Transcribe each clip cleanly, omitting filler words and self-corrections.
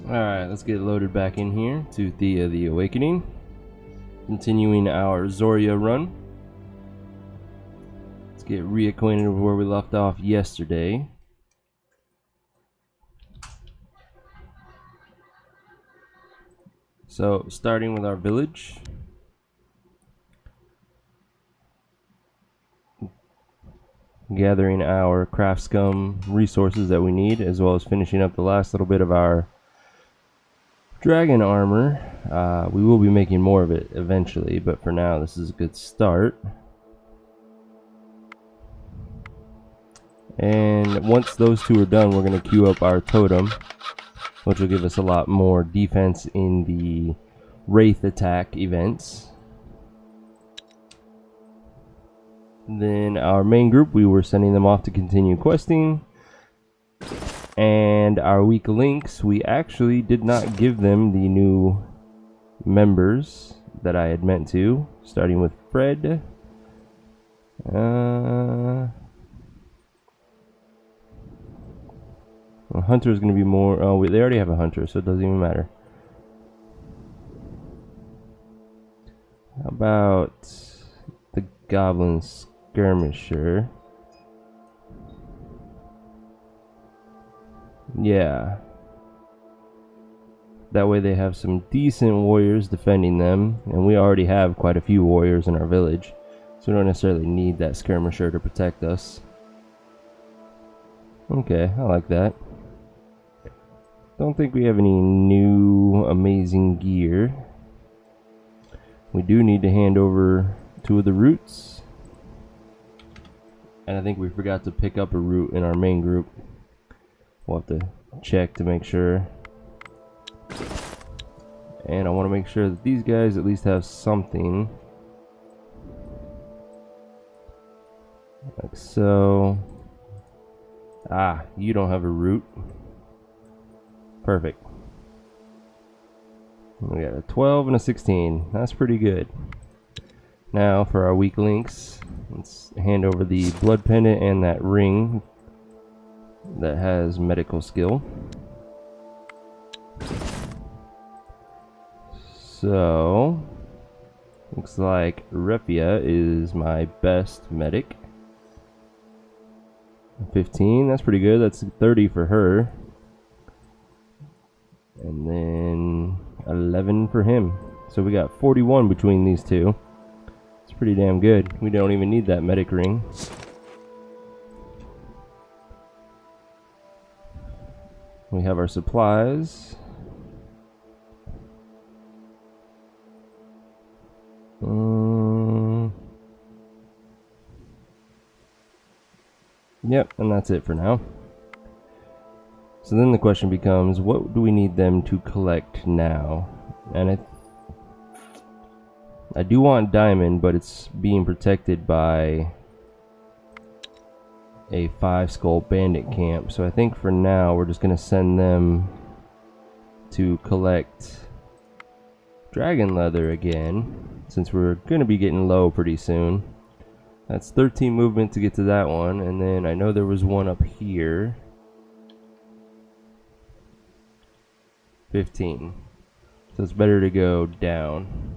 Alright, let's get loaded back in here to Thea the Awakening. Continuing our Zorya run. Let's get reacquainted with where we left off yesterday. So, starting with our village. Gathering our craft scum resources that we need, as well as finishing up the last little bit of our dragon armor. We will be making more of it eventually, but for now this is a good start. And once those two are done, we're going to queue up our totem, which will give us a lot more defense in the wraith attack events. Then our main group, we were sending them off to continue questing. And our weak links, we actually did not give them the new members that I had meant to, starting with Fred. Well, Hunter is going to be more. Oh, they already have a Hunter, so it doesn't even matter. How about the Goblin Skirmisher? Yeah. That way they have some decent warriors defending them, and we already have quite a few warriors in our village, so we don't necessarily need that skirmisher to protect us. Okay, I like that. Don't think we have any new amazing gear. We do need to hand over 2 of the roots, and I think we forgot to pick up a root in our main group. We'll have to check to make sure. And I want to make sure that these guys at least have something. Like so. Ah, you don't have a root. Perfect. We got a 12 and a 16. That's pretty good. Now for our weak links, let's hand over the blood pendant and that ring that has medical skill. So, looks like Repia is my best medic. 15, that's pretty good. That's 30 for her. And then 11 for him. So we got 41 between these two. It's pretty damn good. We don't even need that medic ring. We have our supplies. Yep, and that's it for now. So then the question becomes, what do we need them to collect now? And I do want diamond, but it's being protected by a 5-skull bandit camp, so I think for now we're just going to send them to collect dragon leather again, since we're going to be getting low pretty soon. That's 13 movement to get to that one, and then I know there was one up here. 15. So it's better to go down.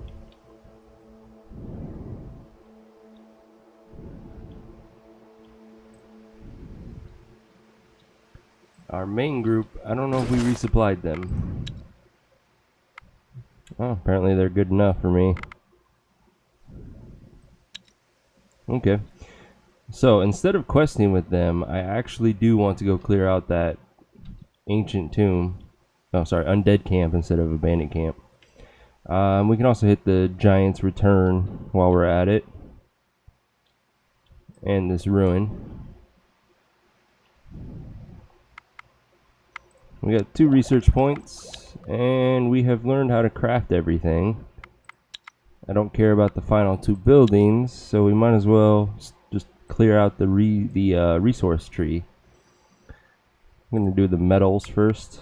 Our main group, I don't know if we resupplied them. Oh, apparently they're good enough for me. Okay. So instead of questing with them, I actually do want to go clear out that ancient tomb. Oh, sorry, undead camp instead of a bandit camp. We can also hit the Giant's Return while we're at it. And this ruin. We got 2 research points, and we have learned how to craft everything. I don't care about the final 2 buildings, so we might as well just clear out the resource tree. I'm going to do the metals first.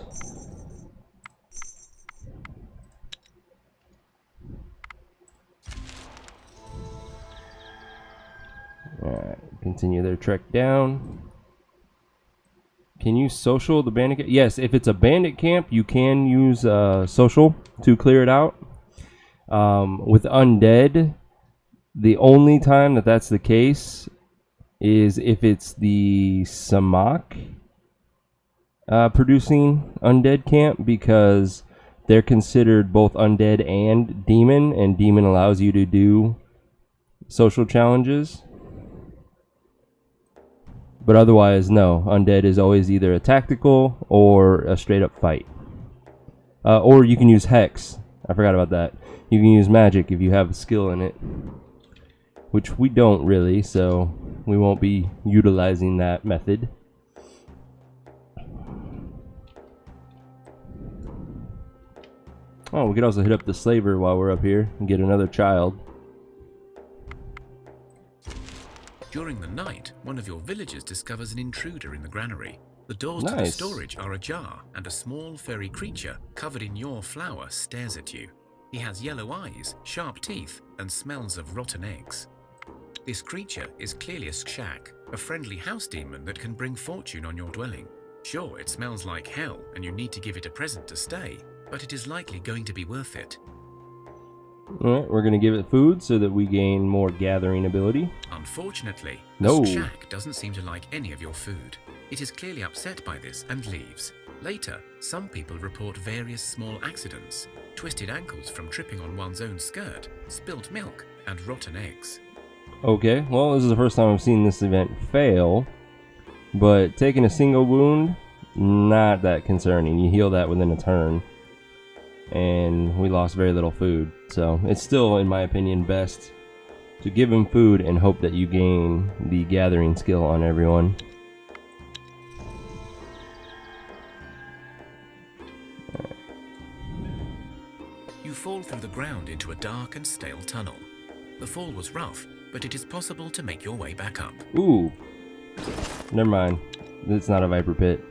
Alright, continue their trek down. Can you social the bandit camp? Yes, if it's a bandit camp, you can use social to clear it out. With undead, the only time that that's the case is if it's the Samak producing undead camp, because they're considered both undead and demon allows you to do social challenges. But otherwise, no. Undead is always either a tactical or a straight up fight. Or you can use Hex. I forgot about that. You can use magic if you have a skill in it. Which we don't really, so we won't be utilizing that method. Oh, we could also hit up the slaver while we're up here and get another child. During the night, one of your villagers discovers an intruder in the granary. The doors to the storage are ajar, and a small furry creature covered in your flour stares at you. He has yellow eyes, sharp teeth, and smells of rotten eggs. This creature is clearly a Skshak, a friendly house demon that can bring fortune on your dwelling. Sure, it smells like hell, and you need to give it a present to stay, but it is likely going to be worth it. Alright, we're going to give it food so that we gain more gathering ability. Unfortunately, the Skshak doesn't seem to like any of your food. It is clearly upset by this and leaves. Later, some people report various small accidents, twisted ankles from tripping on one's own skirt, spilt milk, and rotten eggs. Okay, well, this is the first time I've seen this event fail, but taking a single wound, not that concerning. You heal that within a turn. And we lost very little food, so it's still, in my opinion, best to give him food and hope that you gain the gathering skill on everyone. You fall through the ground into a dark and stale tunnel. The fall was rough, but it is possible to make your way back up. Ooh, never mind. It's not a viper pit.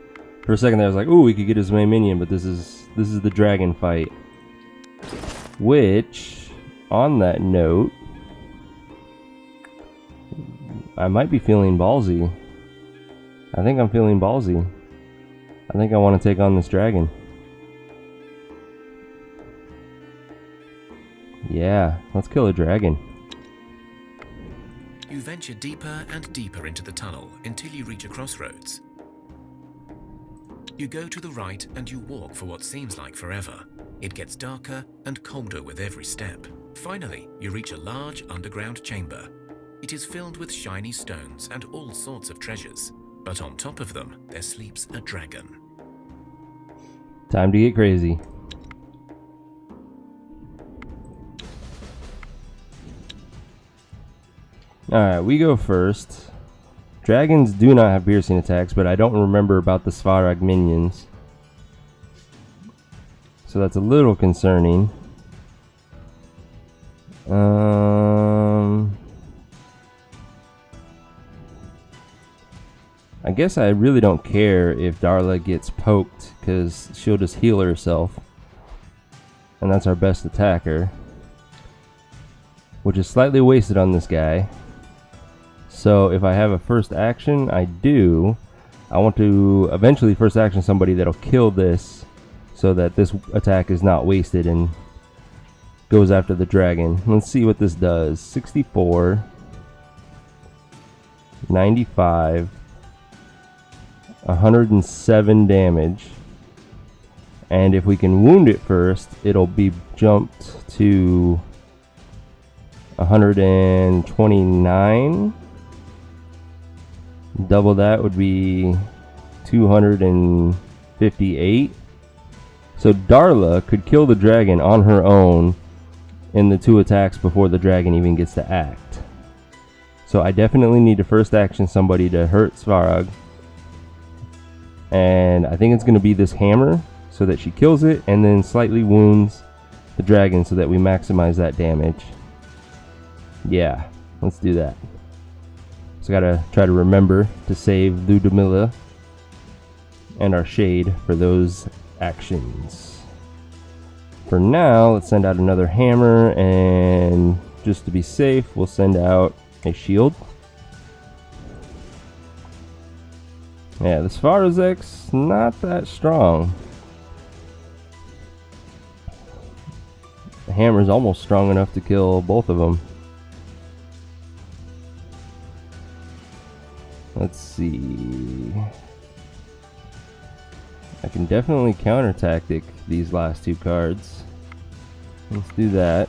For a second there I was like, ooh, we could get his main minion, but this is the dragon fight. Which, on that note, I might be feeling ballsy. I think I'm feeling ballsy. I think I want to take on this dragon. Yeah, let's kill a dragon. You venture deeper and deeper into the tunnel until you reach a crossroads. You go to the right and you walk for what seems like forever. It gets darker and colder with every step. Finally, you reach a large underground chamber. It is filled with shiny stones and all sorts of treasures. But on top of them, there sleeps a dragon. Time to get crazy. Alright, we go first. Dragons do not have piercing attacks, but I don't remember about the Svarag minions. So that's a little concerning. I guess I really don't care if Darla gets poked, because she'll just heal herself. And that's our best attacker. Which is slightly wasted on this guy. So if I have a first action, I want to eventually first action somebody that'll kill this so that this attack is not wasted and goes after the dragon. Let's see what this does. 64, 95, 107 damage. And if we can wound it first, it'll be jumped to 129. Double that would be 258. So Darla could kill the dragon on her own in the 2 attacks before the dragon even gets to act. So I definitely need to first action somebody to hurt Svarag. And I think it's going to be this hammer so that she kills it and then slightly wounds the dragon so that we maximize that damage. Yeah, let's do that. So gotta try to remember to save Ludmilla and our shade for those actions. For now, let's send out another hammer, and just to be safe, we'll send out a shield. Yeah, the Svarazek's not that strong. The hammer's almost strong enough to kill both of them. Let's see. I can definitely counter tactic these last two cards. Let's do that.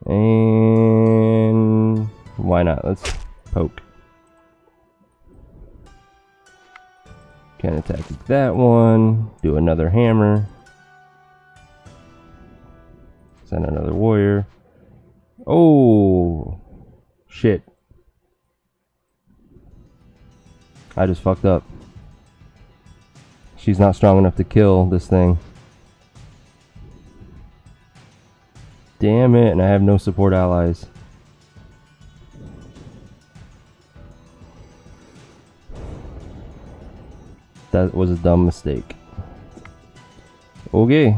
And why not? Let's poke. Counter tactic that one. Do another hammer. Send another warrior. Oh, shit. I just fucked up. She's not strong enough to kill this thing. Damn it, and I have no support allies. That was a dumb mistake. Okay.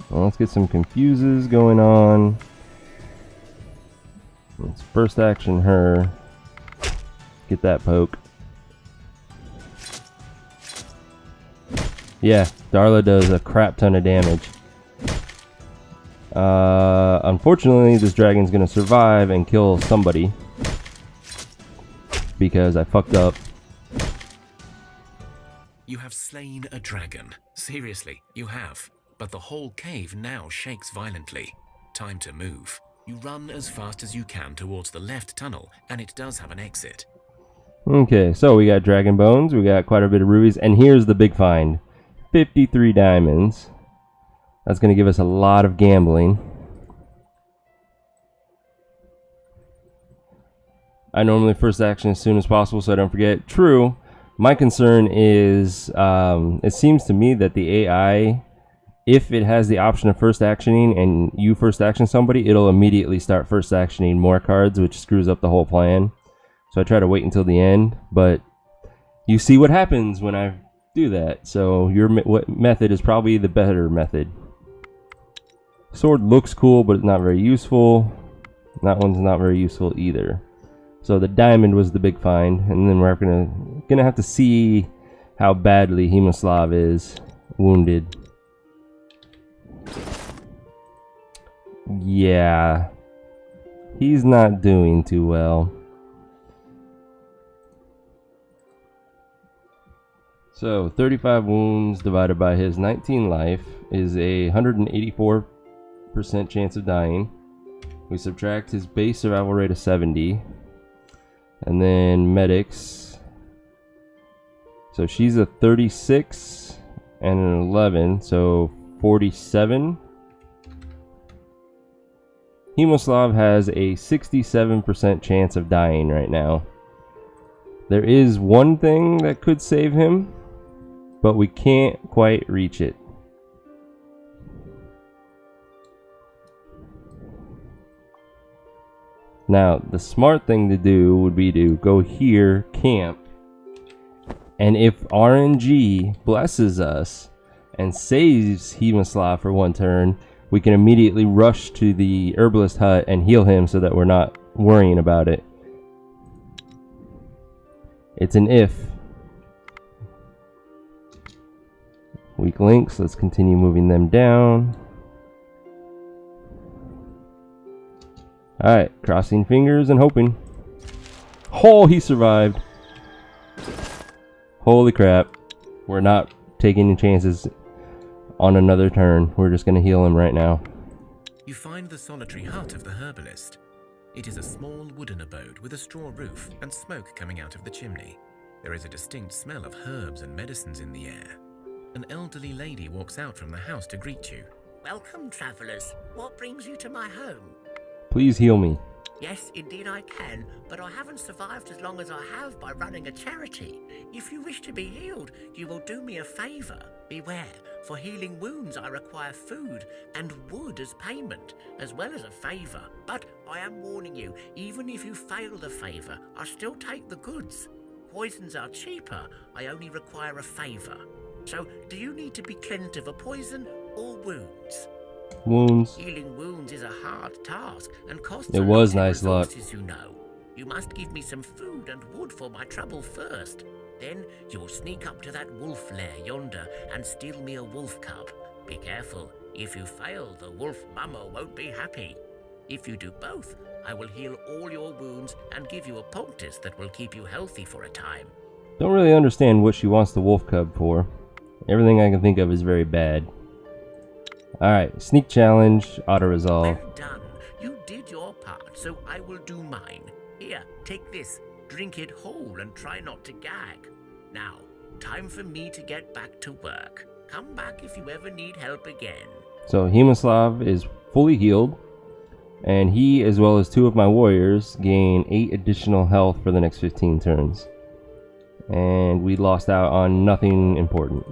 Well, let's get some confuses going on. Let's first action her. Get that poke. Yeah, Darla does a crap ton of damage. Unfortunately, this dragon's gonna survive and kill somebody because I fucked up. You have slain a dragon. Seriously, you have. But the whole cave now shakes violently. Time to move. You run as fast as you can towards the left tunnel, and it does have an exit. Okay, so we got dragon bones, we got quite a bit of rubies, and here's the big find. 53 diamonds. That's going to give us a lot of gambling. I normally first action as soon as possible so I don't forget. True. My concern is, it seems to me that the AI, if it has the option of first actioning and you first action somebody, it'll immediately start first actioning more cards, which screws up the whole plan. So I try to wait until the end, but you see what happens when I do that. So your method is probably the better method. Sword looks cool, but it's not very useful. That one's not very useful either. So the diamond was the big find, and then we're gonna have to see how badly Hemoslav is wounded. Yeah, he's not doing too well. So 35 wounds divided by his 19 life is a 184% chance of dying. We subtract his base survival rate of 70. And then medics. So she's a 36 and an 11, so 47. Hemoslav has a 67% chance of dying right now. There is one thing that could save him, but we can't quite reach it. Now, the smart thing to do would be to go here, camp, and if RNG blesses us and saves Hemoslav for one turn, we can immediately rush to the herbalist hut and heal him so that we're not worrying about it. It's an if. Weak links, let's continue moving them down. Alright, crossing fingers and hoping. Oh, he survived. Holy crap. We're not taking any chances on another turn. We're just going to heal him right now. You find the solitary hut of the herbalist. It is a small wooden abode with a straw roof and smoke coming out of the chimney. There is a distinct smell of herbs and medicines in the air. An elderly lady walks out from the house to greet you. Welcome, travellers. What brings you to my home? Please heal me. Yes, indeed I can, but I haven't survived as long as I have by running a charity. If you wish to be healed, you will do me a favour. Beware, for healing wounds I require food and wood as payment, as well as a favour. But I am warning you, even if you fail the favour, I still take the goods. Poisons are cheaper, I only require a favour. So, do you need to be cleansed of a poison or wounds? Wounds. Healing wounds is a hard task and costs It was nice luck. you know. You must give me some food and wood for my trouble first. Then you'll sneak up to that wolf lair yonder and steal me a wolf cub. Be careful. If you fail, the wolf mama won't be happy. If you do both, I will heal all your wounds and give you a poultice that will keep you healthy for a time. Don't really understand what she wants the wolf cub for. Everything I can think of is very bad. Alright, sneak challenge, auto-resolve. Well done. You did your part, so I will do mine. Here, take this. Drink it whole and try not to gag. Now, time for me to get back to work. Come back if you ever need help again. So Hemoslav is fully healed, and he, as well as 2 of my warriors, gain 8 additional health for the next 15 turns. And we lost out on nothing important.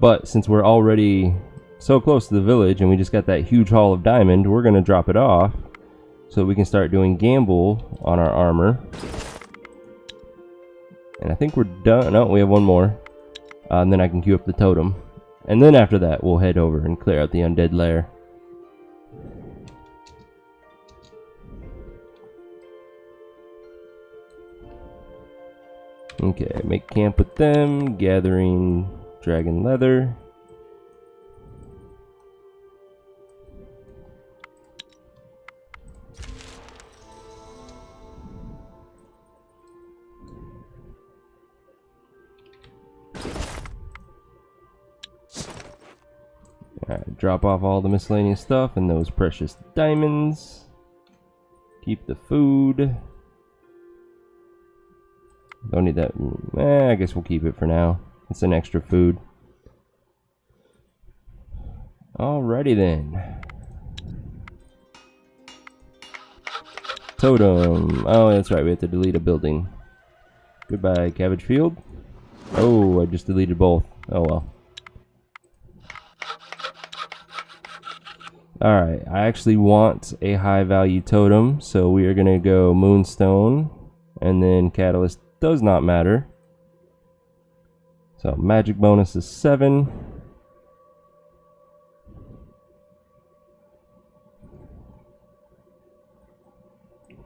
But since we're already so close to the village and we just got that huge haul of diamond, we're going to drop it off so we can start doing gamble on our armor. And I think we're done. No, we have one more. And then I can queue up the totem. And then after that, we'll head over and clear out the undead lair. Okay, make camp with them, gathering dragon leather. Alright, drop off all the miscellaneous stuff and those precious diamonds. Keep the food. Don't need that. I guess we'll keep it for now. It's an extra food. Alrighty then. Totem. Oh, that's right. We have to delete a building. Goodbye, cabbage field. Oh, I just deleted both. Oh well. Alright, I actually want a high value totem, so we are going to go moonstone, and then catalyst does not matter. So magic bonus is 7.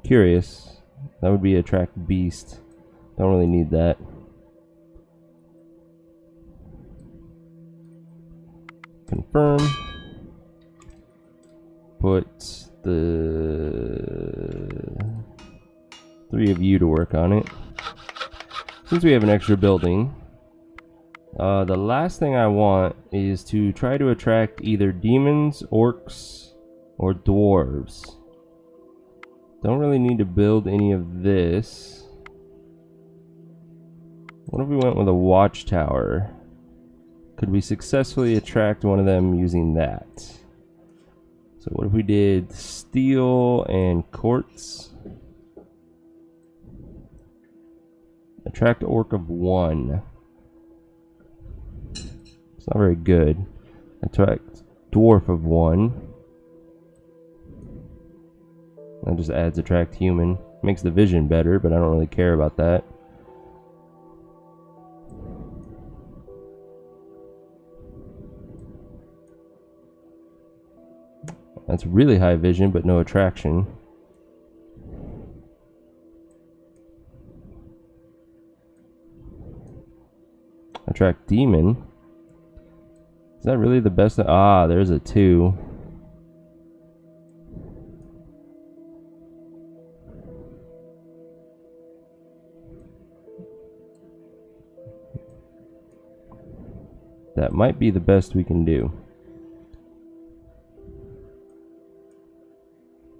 Curious. That would be attract beast. Don't really need that. Confirm. Put the 3 of you to work on it. Since we have an extra building, the last thing I want is to try to attract either demons, orcs, or dwarves. Don't really need to build any of this. What if we went with a watchtower? Could we successfully attract one of them using that? So what if we did steel and quartz? Attract orc of 1. It's not very good. Attract dwarf of 1. That just adds attract human. Makes the vision better, but I don't really care about that. That's really high vision, but no attraction. Attract demon. Is that really the best? Ah, there's a 2. That might be the best we can do.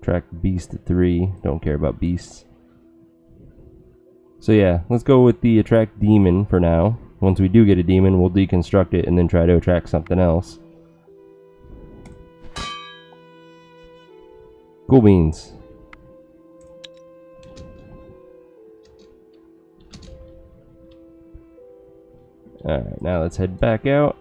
Attract beast at 3. Don't care about beasts. So yeah, let's go with the attract demon for now. Once we do get a demon, we'll deconstruct it and then try to attract something else. Cool beans. Alright, now let's head back out.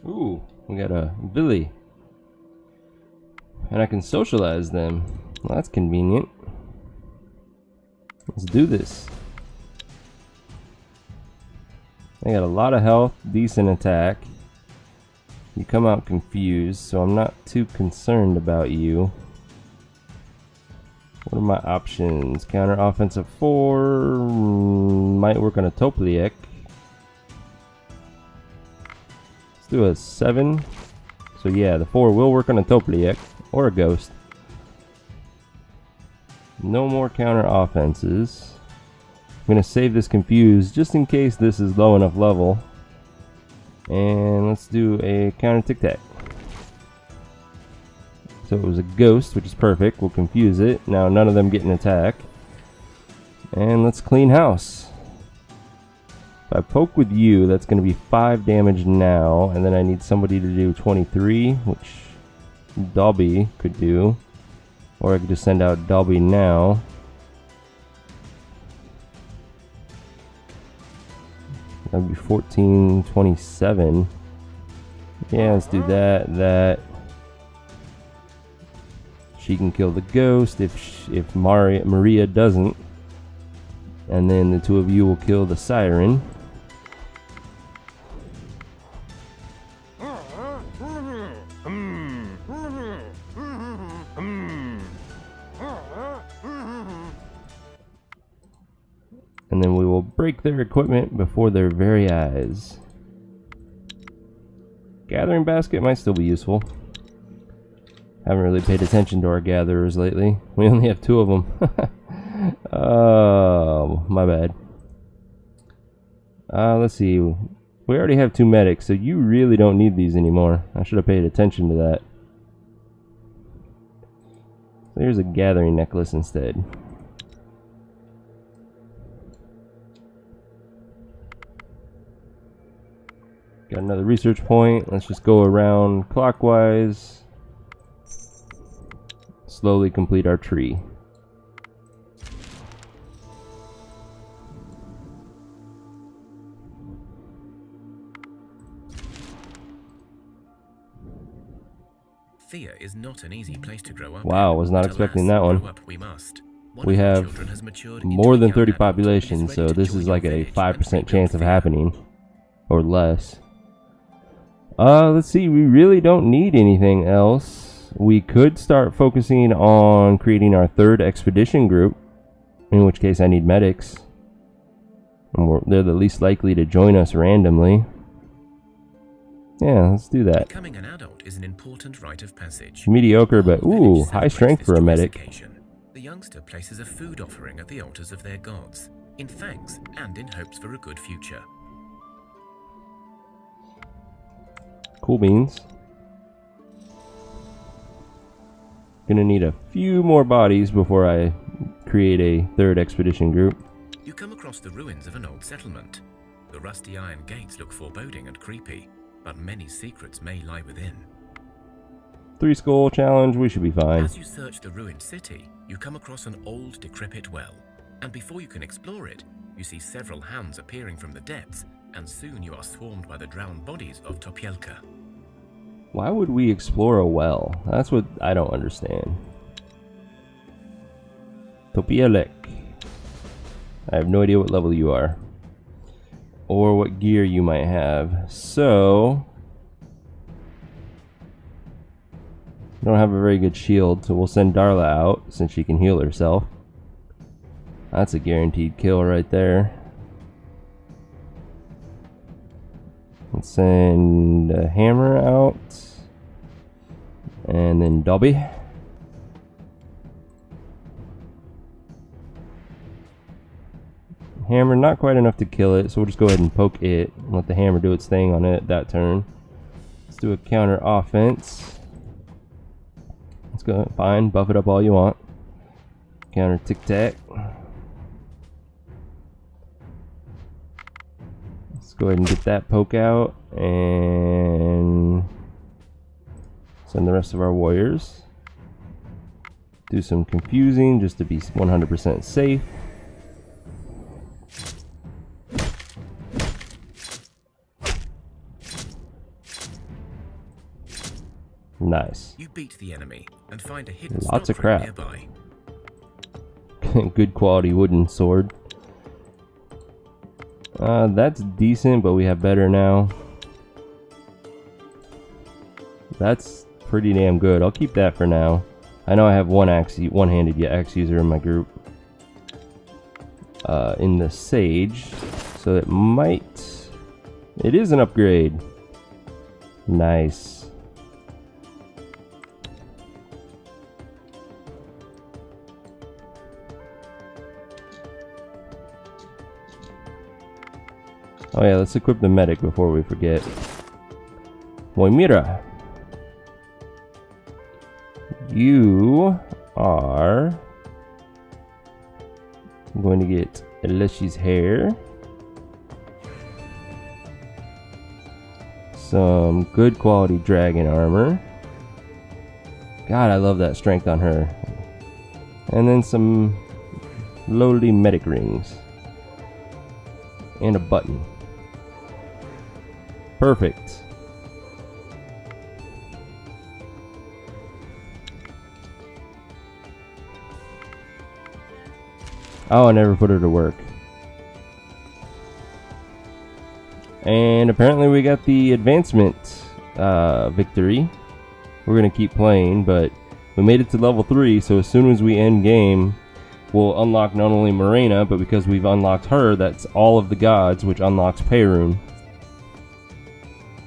Ooh, we got a Billy. And I can socialize them. Well, that's convenient. Let's do this. I got a lot of health, decent attack. You come out confused, so I'm not too concerned about you. What are my options? Counter offensive 4 might work on a Topliek. Let's do a 7. So yeah, the 4 will work on a Topliek or a Ghost. No more counter offenses. I'm gonna save this confused just in case this is low enough level. And let's do a counter tic tac. So it was a ghost, which is perfect. We'll confuse it. Now none of them get an attack. And let's clean house. If I poke with you, that's going to be 5 damage now. And then I need somebody to do 23, which Dobby could do. Or I could just send out Dobby now. That would be 14, 27. Yeah, let's do that. She can kill the ghost if Maria doesn't. And then the 2 of you will kill the siren. And then we will break their equipment before their very eyes. Gathering basket might still be useful. Haven't really paid attention to our gatherers lately. We only have 2 of them. Oh, my bad. Let's see. We already have 2 medics, so you really don't need these anymore. I should have paid attention to that. So here's a gathering necklace instead. Got another research point. Let's just go around clockwise. Slowly complete our tree. Thea is not an easy place to grow up. Wow, was not expecting that one. We of have our children has matured more into a than 30 young adult and is population, ready so to this join is your like a village 5% and chance of rebuild happening. Or less. Let's see, we really don't need anything else. We could start focusing on creating our 3rd expedition group, in which case I need medics. And they're the least likely to join us randomly. Yeah, let's do that. Becoming an adult is an important rite of passage. Mediocre, but Our ooh, village high celebrates strength this for a joyous medic. occasion. The youngster places a food offering at the altars of their gods, in thanks and in hopes for a good future. Cool beans. Gonna need a few more bodies before I create a 3rd expedition group. You come across the ruins of an old settlement. The rusty iron gates look foreboding and creepy, but many secrets may lie within. 3 skull challenge, we should be fine. As you search the ruined city, you come across an old, decrepit well. And before you can explore it, you see several hands appearing from the depths, and soon you are swarmed by the drowned bodies of Topielka. Why would we explore a well? That's what I don't understand. Topielek. I have no idea what level you are. Or what gear you might have. So... don't have a very good shield, so we'll send Darla out since she can heal herself. That's a guaranteed kill right there. Let's send a hammer out. And then Dobby. Hammer, not quite enough to kill it, so we'll just go ahead and poke it and let the hammer do its thing on it that turn. Let's do a counter offense. Let's go, fine, buff it up all you want. Counter tic tac. Let's go ahead and get that poke out and send the rest of our warriors. Do some confusing just to be 100% safe. Nice. You beat the enemy and find a hidden Lots of stockroom crap. nearby. Good quality wooden sword. That's decent, but we have better now. That's pretty damn good. I'll keep that for now. I know I have one-handed axe user in my group. In the sage, so it might. It is an upgrade. Nice. Oh yeah, let's equip the medic before we forget. Moimira, you are going to get Aleshi's hair, some good quality dragon armor. God, I love that strength on her. And then some lowly medic rings and a button. Perfect. Oh, I never put her to work. And apparently we got the advancement victory. We're gonna keep playing, but we made it to level 3, so as soon as we end game, we'll unlock not only Morena, but because we've unlocked her, that's all of the gods, which unlocks Perun.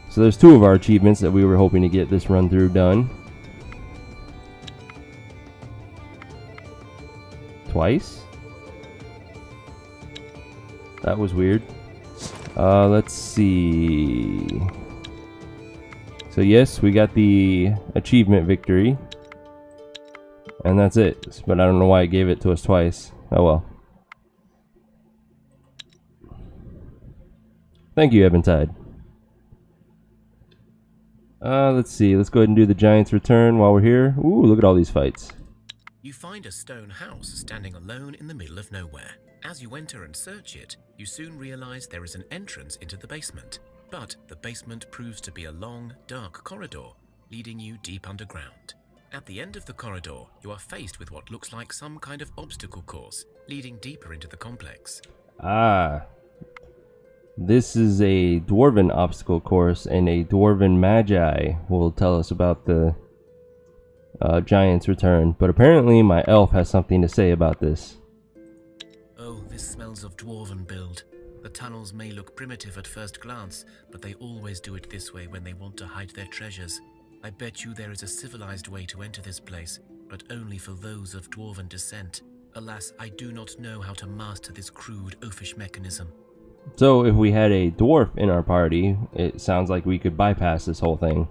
So there's 2 of our achievements that we were hoping to get this run through done. Twice? That was weird. Let's see. So yes, we got the achievement victory. And that's it. But I don't know why it gave it to us twice. Oh well. Thank you, Eventide. Let's see. Let's go ahead and do the Giant's Return while we're here. Ooh, look at all these fights. You find a stone house standing alone in the middle of nowhere. As you enter and search it, you soon realize there is an entrance into the basement. But the basement proves to be a long, dark corridor, leading you deep underground. At the end of the corridor, you are faced with what looks like some kind of obstacle course, leading deeper into the complex. Ah. This is a dwarven obstacle course, and a dwarven magi will tell us about the Giant's Return. But apparently my elf has something to say about this. Oh, this smells of dwarven build. The tunnels may look primitive at first glance, but they always do it this way when they want to hide their treasures. I bet you there is a civilized way to enter this place, but only for those of dwarven descent. Alas, I do not know how to master this crude oafish mechanism. So if we had a dwarf in our party, it sounds like we could bypass this whole thing.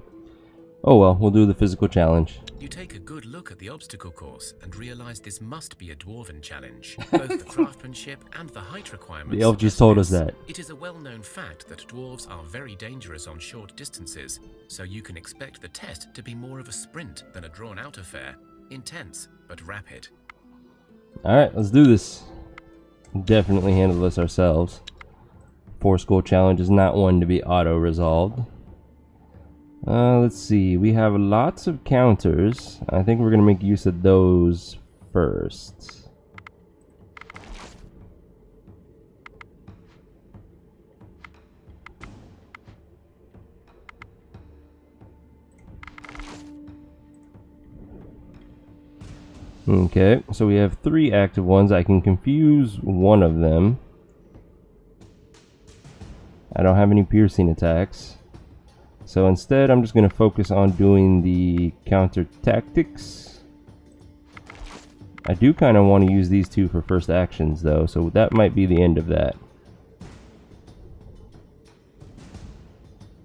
Oh well, we'll do the physical challenge. You take a good look at the obstacle course and realize this must be a dwarven challenge. Both the craftsmanship and the height requirements. The elf just told us that. It is a well-known fact that dwarves are very dangerous on short distances, so you can expect the test to be more of a sprint than a drawn-out affair. Intense, but rapid. Alright, let's do this. Definitely handle this ourselves. 4-skull challenge is not one to be auto-resolved. Let's see. We have lots of counters. I think we're going to make use of those first. Okay, so we have 3 active ones. I can confuse one of them. I don't have any piercing attacks. So instead, I'm just going to focus on doing the counter tactics. I do kind of want to use these 2 for first actions though, so that might be the end of that.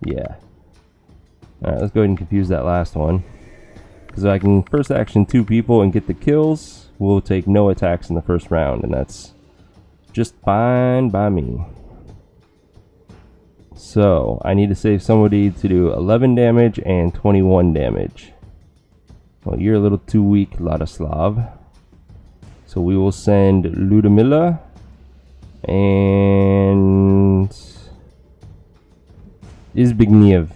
Yeah. Alright, let's go ahead and confuse that last one. Because I can first action 2 people and get the kills, we'll take no attacks in the first round, and that's just fine by me. So, I need to save somebody to do 11 damage and 21 damage. Well, you're a little too weak, Ladislav. So we will send Ludmilla and Izbigniew.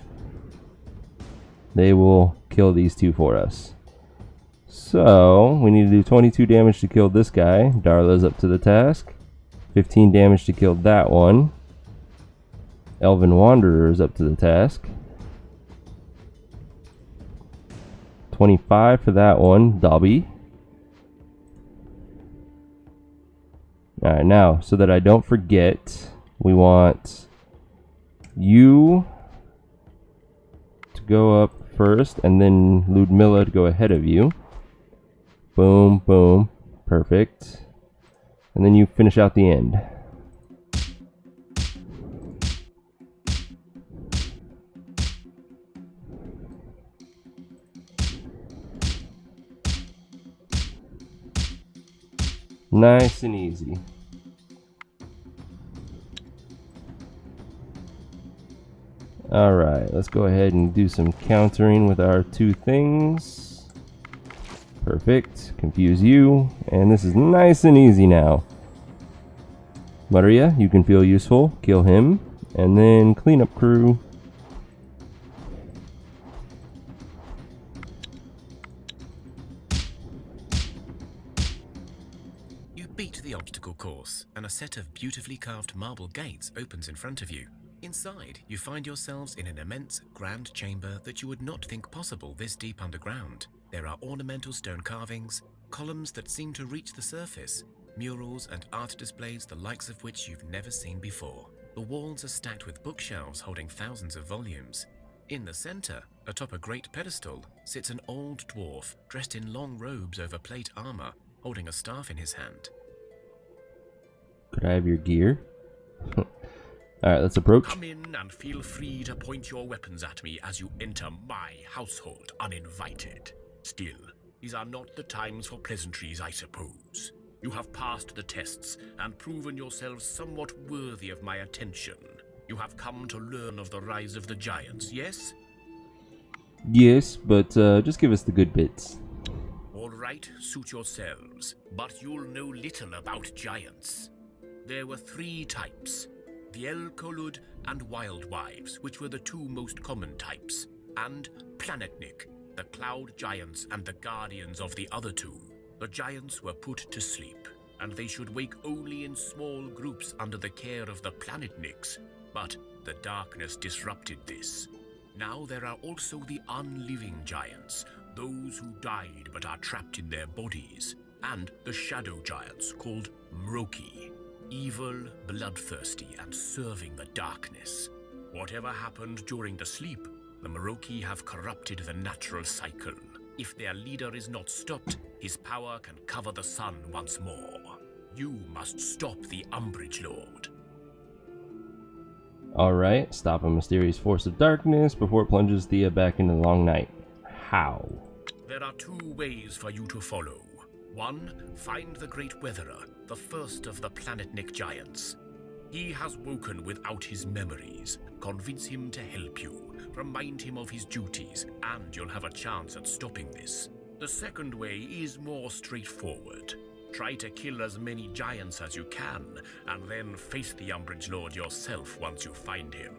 They will kill these 2 for us. So, we need to do 22 damage to kill this guy. Darla's up to the task. 15 damage to kill that one. Elven Wanderer is up to the task. 25 for that one. Dobby. Alright, now, so that I don't forget, we want you to go up first, and then Ludmilla to go ahead of you. Boom, boom. Perfect. And then you finish out the end. Nice and easy. Alright, let's go ahead and do some countering with our two things. Perfect. Confuse you. And this is nice and easy now. Maria, you can feel useful. Kill him. And then cleanup crew. Beat the obstacle course, and a set of beautifully carved marble gates opens in front of you. Inside, you find yourselves in an immense, grand chamber that you would not think possible this deep underground. There are ornamental stone carvings, columns that seem to reach the surface, murals and art displays the likes of which you've never seen before. The walls are stacked with bookshelves holding thousands of volumes. In the center, atop a great pedestal, sits an old dwarf dressed in long robes over plate armor, holding a staff in his hand. Could I have your gear? Alright, let's approach. Come in and feel free to point your weapons at me as you enter my household uninvited. Still, these are not the times for pleasantries, I suppose. You have passed the tests and proven yourselves somewhat worthy of my attention. You have come to learn of the rise of the giants, yes? Yes, but just give us the good bits. All right, suit yourselves, but you'll know little about giants. There were three types, the Elkolud and Wild Wives, which were the two most common types, and Planetnik, the Cloud Giants and the Guardians of the other two. The giants were put to sleep, and they should wake only in small groups under the care of the Planetniks, but the darkness disrupted this. Now there are also the unliving giants, those who died but are trapped in their bodies, and the shadow giants called Mroki. Evil, bloodthirsty, and serving the darkness. Whatever happened during the sleep, the Mroki have corrupted the natural cycle. If their leader is not stopped, his power can cover the sun once more. You must stop the Umbrage Lord. Alright, stop a mysterious force of darkness before it plunges Thea back into the long night. How? There are two ways for you to follow. One, find the Great Weatherer, the first of the Planetnik giants. He has woken without his memories. Convince him to help you. Remind him of his duties, and you'll have a chance at stopping this. The second way is more straightforward. Try to kill as many giants as you can, and then face the Umbrage Lord yourself once you find him.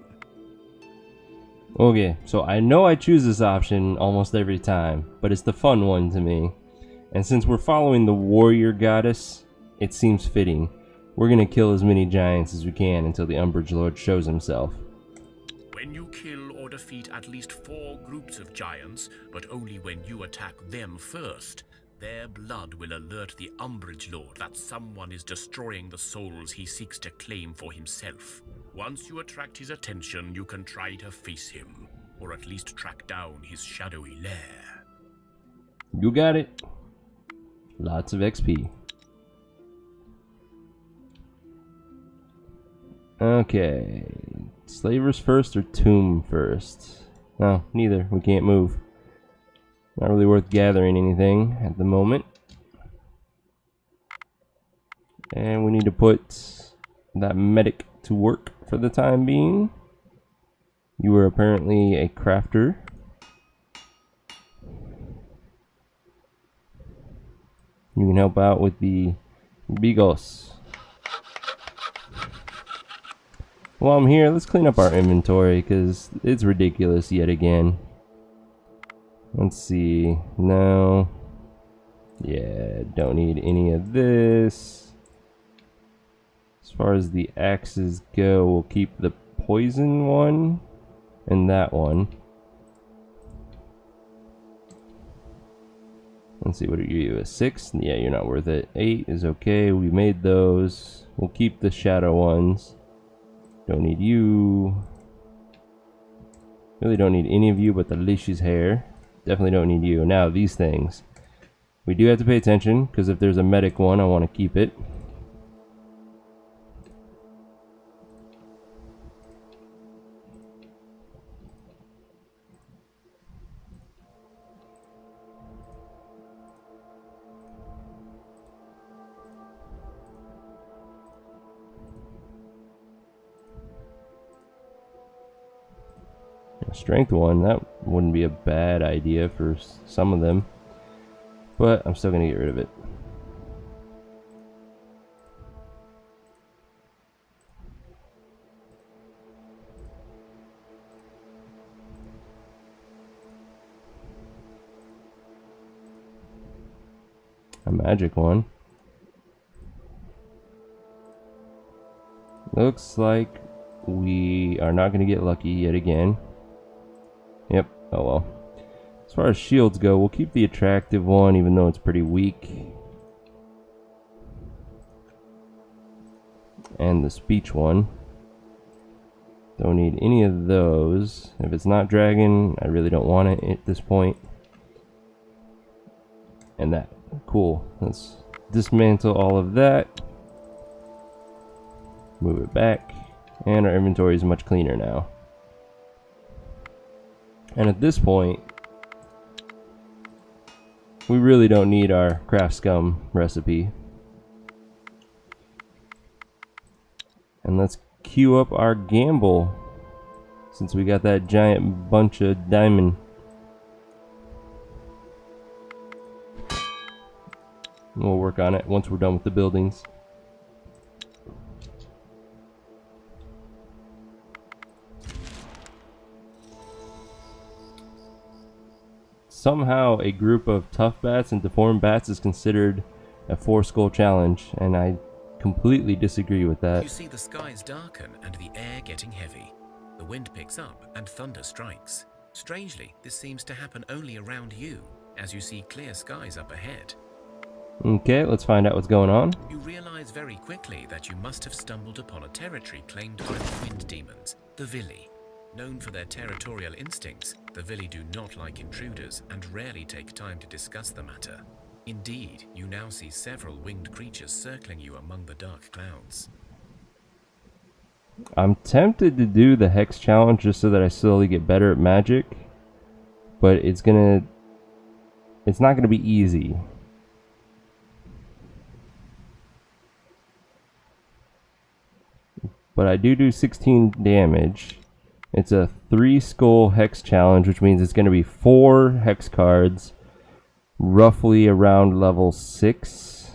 Okay, so I know I choose this option almost every time, but it's the fun one to me. And since we're following the warrior goddess, it seems fitting. We're gonna kill as many giants as we can until the Umbrage Lord shows himself. When you kill or defeat at least 4 groups of giants, but only when you attack them first, their blood will alert the Umbrage Lord that someone is destroying the souls he seeks to claim for himself. Once you attract his attention, you can try to face him, or at least track down his shadowy lair. You got it. Lots of XP. Okay. Slavers first or tomb first? No, neither. We can't move. Not really worth gathering anything at the moment. And we need to put that medic to work for the time being. You are apparently a crafter. You can help out with the Bigos. While I'm here, let's clean up our inventory because it's ridiculous yet again. Let's see. No. Yeah, don't need any of this. As far as the axes go, we'll keep the poison one and that one. Let's see, what are you? A 6? Yeah, you're not worth it. 8 is okay. We made those. We'll keep the shadow ones. Don't need you. Really don't need any of you but the leash's hair. Definitely don't need you. Now, these things. We do have to pay attention, because if there's a medic one, I want to keep it. Strength one, that wouldn't be a bad idea for some of them, but I'm still gonna get rid of it. A magic one. Looks like we are not gonna get lucky yet again. Yep, oh well. As far as shields go, we'll keep the attractive one even though it's pretty weak. And the speech one. Don't need any of those. If it's not dragon, I really don't want it at this point. And that. Cool. Let's dismantle all of that. Move it back. And our inventory is much cleaner now. And at this point, we really don't need our craft scum recipe. And let's queue up our gamble, since we got that giant bunch of diamond. We'll work on it once we're done with the buildings. Somehow a group of tough bats and deformed bats is considered a 4-skull challenge, and I completely disagree with that. You see the skies darken and the air getting heavy. The wind picks up and thunder strikes. Strangely, this seems to happen only around you, as you see clear skies up ahead. Okay, let's find out what's going on. You realize very quickly that you must have stumbled upon a territory claimed by the wind demons, the Vili. Known for their territorial instincts, the Vili do not like intruders and rarely take time to discuss the matter. Indeed, you now see several winged creatures circling you among the dark clouds. I'm tempted to do the Hex challenge just so that I slowly get better at magic, but it's not gonna be easy. But I do 16 damage. It's a 3-skull Hex challenge, which means it's going to be 4 Hex cards, roughly around level 6.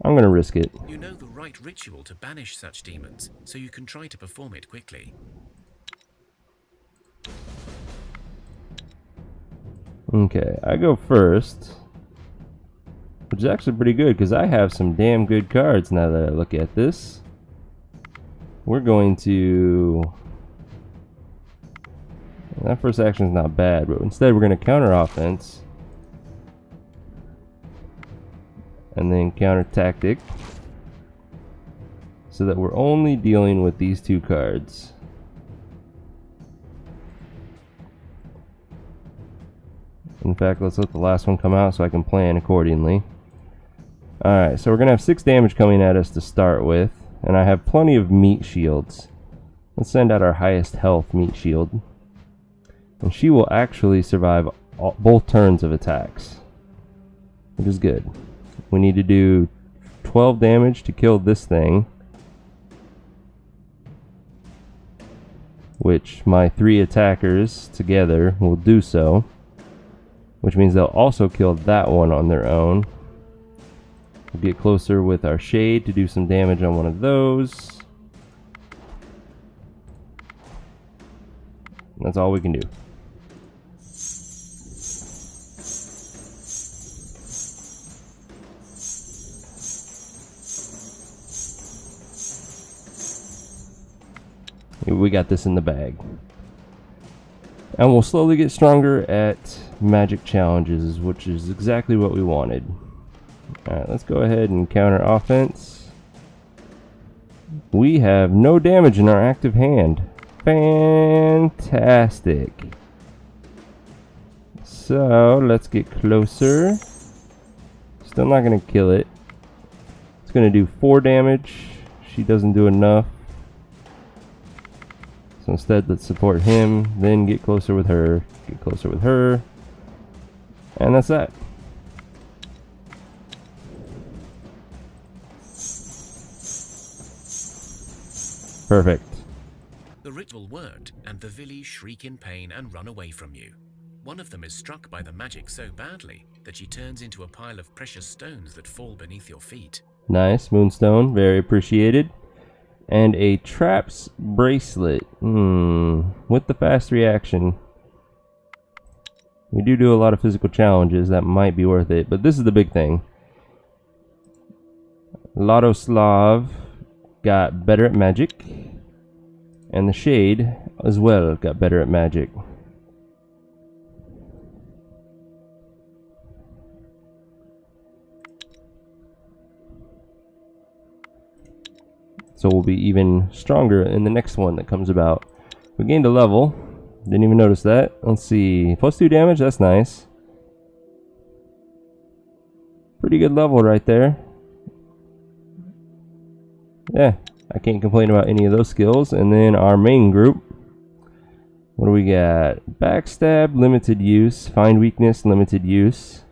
I'm going to risk it. You know the right ritual to banish such demons, so you can try to perform it quickly. Okay, I go first, which is actually pretty good because I have some damn good cards now that I look at this. We're going to... That first action is not bad, but instead we're going to counter offense. And then counter tactic. So that we're only dealing with these 2 cards. In fact, let's let the last one come out so I can plan accordingly. Alright, so we're going to have 6 damage coming at us to start with. And I have plenty of meat shields. Let's send out our highest health meat shield. And she will actually survive both turns of attacks, which is good. We need to do 12 damage to kill this thing, which my 3 attackers together will do so, which means they'll also kill that one on their own. We'll get closer with our shade to do some damage on one of those. That's all we can do. We got this in the bag. And we'll slowly get stronger at magic challenges, which is exactly what we wanted. Alright, let's go ahead and counter offense. We have no damage in our active hand. Fantastic. So, let's get closer. Still not going to kill it. It's going to do 4 damage. She doesn't do enough. So instead, let's support him, then get closer with her, get closer with her. And that's that. Perfect. The ritual worked, and the Villi shriek in pain and run away from you. One of them is struck by the magic so badly that she turns into a pile of precious stones that fall beneath your feet. Nice, moonstone, very appreciated. And a traps bracelet. With the fast reaction. We do a lot of physical challenges, that might be worth it. But this is the big thing. Ladoslav got better at magic. And the Shade as well got better at magic. So we'll be even stronger in the next one that comes about. We gained a level. Didn't even notice that. Let's see. +2 damage. That's nice. Pretty good level right there. Yeah. I can't complain about any of those skills. And then our main group. What do we got? Backstab, limited use. Find weakness, limited use.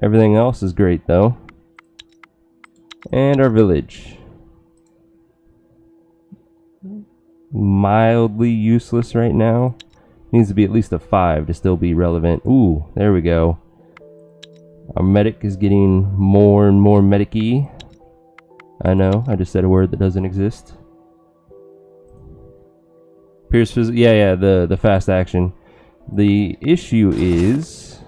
Everything else is great though. And our village. Mildly useless right now. Needs to be at least a 5 to still be relevant. Ooh, there we go. Our medic is getting more and more medic-y. I know, I just said a word that doesn't exist. Pierce physical, yeah, the fast action. The issue is,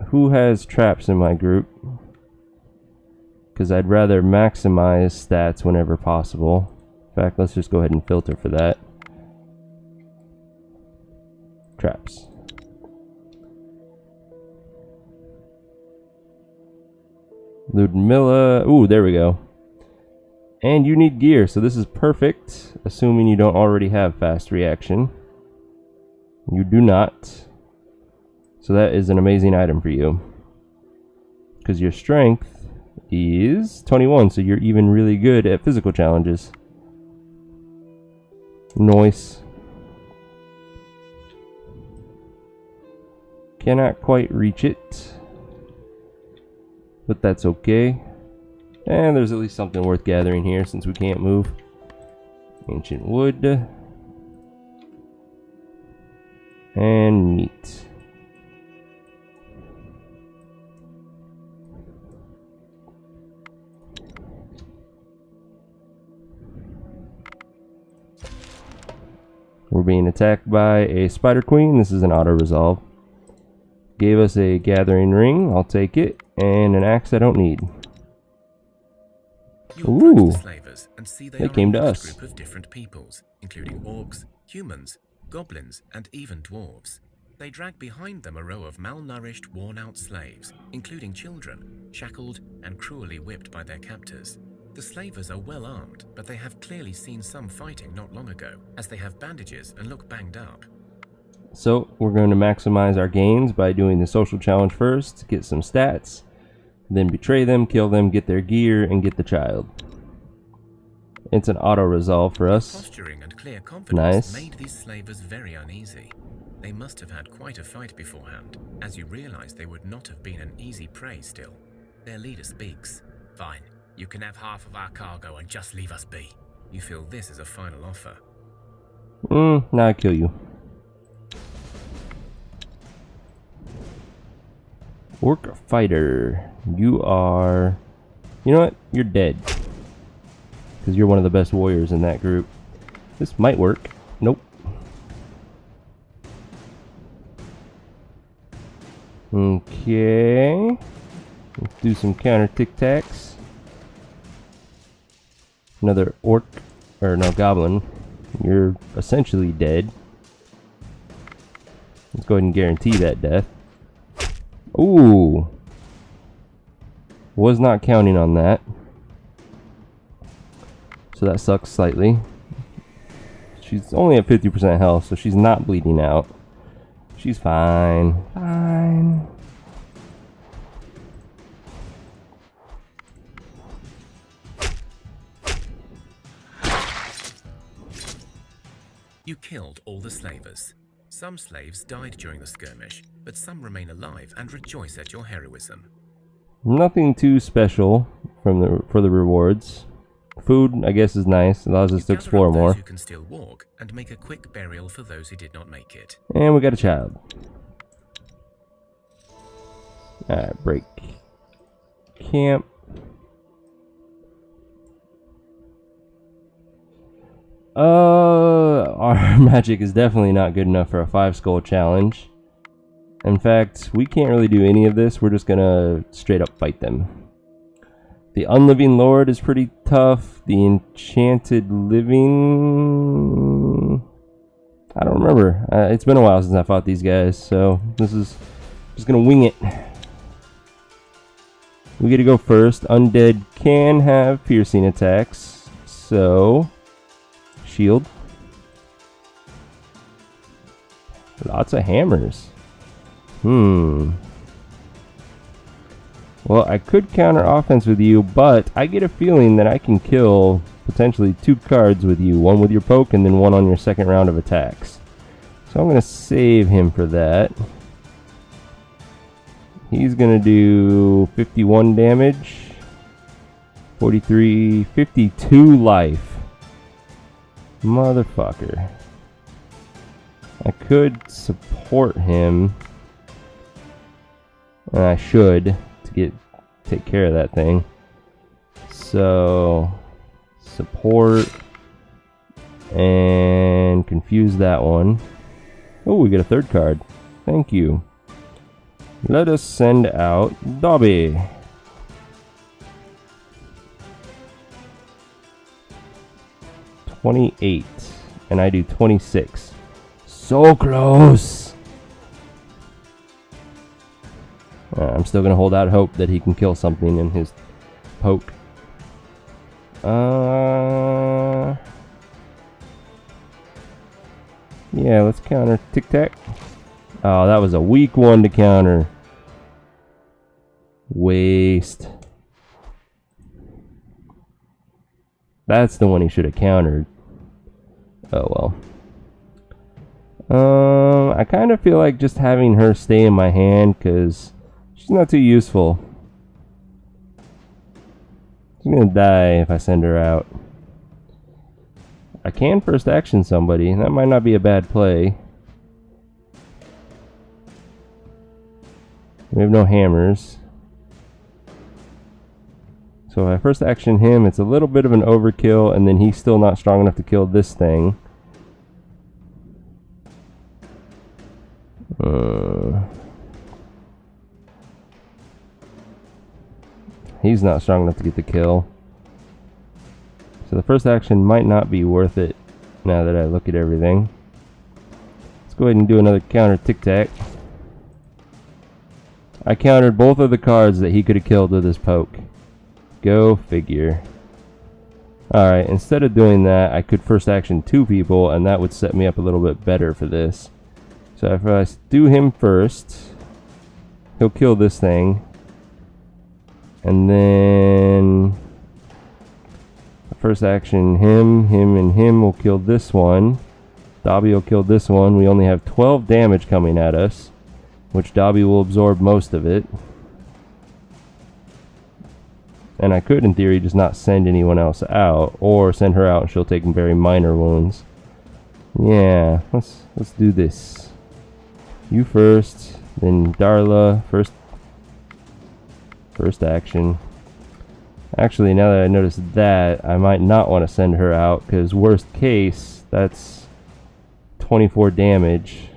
who has traps in my group? Because I'd rather maximize stats whenever possible. In fact, let's just go ahead and filter for that. Traps. Ludmilla. Ooh, there we go. And you need gear, so this is perfect, assuming you don't already have fast reaction. You do not. So that is an amazing item for you. Because your strength is 21, so you're even really good at physical challenges. Nice. Cannot quite reach it. But that's okay. And there's at least something worth gathering here since we can't move. Ancient wood. And meat. We're being attacked by a spider queen. This is an auto resolve. Gave us a gathering ring. I'll take it. And an axe I don't need. Ooh, they came to us. Group of different peoples, including orcs, humans, goblins, and even dwarves. They drag behind them a row of malnourished, worn-out slaves, including children, shackled and cruelly whipped by their captors. The slavers are well armed, but they have clearly seen some fighting not long ago, as they have bandages and look banged up. So we're going to maximize our gains by doing the social challenge first, get some stats, then betray them, kill them, get their gear, and get the child. It's an auto resolve for us. Posturing and clear confidence Nice. made these slavers very uneasy. They must have had quite a fight beforehand, as you realize they would not have been an easy prey still. Their leader speaks. Fine, you can have half of our cargo and just leave us be. You feel this is a final offer. Now I kill you. Orc fighter. You are... You know what? You're dead. Because you're one of the best warriors in that group. This might work. Nope. Okay. Let's do some counter tic-tacs. Another orc or no, goblin, you're essentially dead. Let's go ahead and guarantee that death. Ooh. Was not counting on that. So that sucks slightly. She's only at 50% health, so she's not bleeding out. She's fine. Fine. You killed all the slavers. Some slaves died during the skirmish, but some remain alive and rejoice at your heroism. Nothing too special for the rewards. Food, I guess, is nice. Allows us to explore more. Who can still walk and make a quick burial for those who did not make it. And we got a child. Alright, break camp. Our magic is definitely not good enough for a 5-skull challenge. In fact, we can't really do any of this. We're just gonna straight up fight them. The Unliving Lord is pretty tough. The Enchanted Living... I don't remember. It's been a while since I fought these guys, so this is just gonna wing it. We get to go first. Undead can have piercing attacks, so... Shield. Lots of hammers. Well, I could counter offense with you, but I get a feeling that I can kill potentially 2 cards with you. One with your poke and then one on your second round of attacks. So I'm going to save him for that. He's going to do 51 damage. 43, 52 life. Motherfucker. I could support him. And I should to take care of that thing. So support and confuse that one. Oh, we get a 3rd card. Thank you. Let us send out Dobby. $28, and I do 26. So close. I'm still gonna hold out hope that he can kill something in his poke. Yeah, let's counter Tic Tac. Oh, that was a weak one to counter. Waste. That's the one he should have countered. Oh well. I kind of feel like just having her stay in my hand because she's not too useful. She's gonna die if I send her out. I can first action somebody. That might not be a bad play. We have no hammers. So if I first action him, it's a little bit of an overkill, and then he's still not strong enough to kill this thing. He's not strong enough to get the kill. So the first action might not be worth it now that I look at everything. Let's go ahead and do another counter Tic Tac. I countered both of the cards that he could have killed with his poke. Go figure. Alright, instead of doing that, I could first action 2 people, and that would set me up a little bit better for this. So if I do him first, he'll kill this thing. And then first action him, and him will kill this one. Dobby will kill this one. We only have 12 damage coming at us, which Dobby will absorb most of it. And I could, in theory, just not send anyone else out, or send her out and she'll take very minor wounds. Yeah, let's do this. You first, then Darla first action. Actually, now that I noticed that, I might not want to send her out, because worst case, that's 24 damage.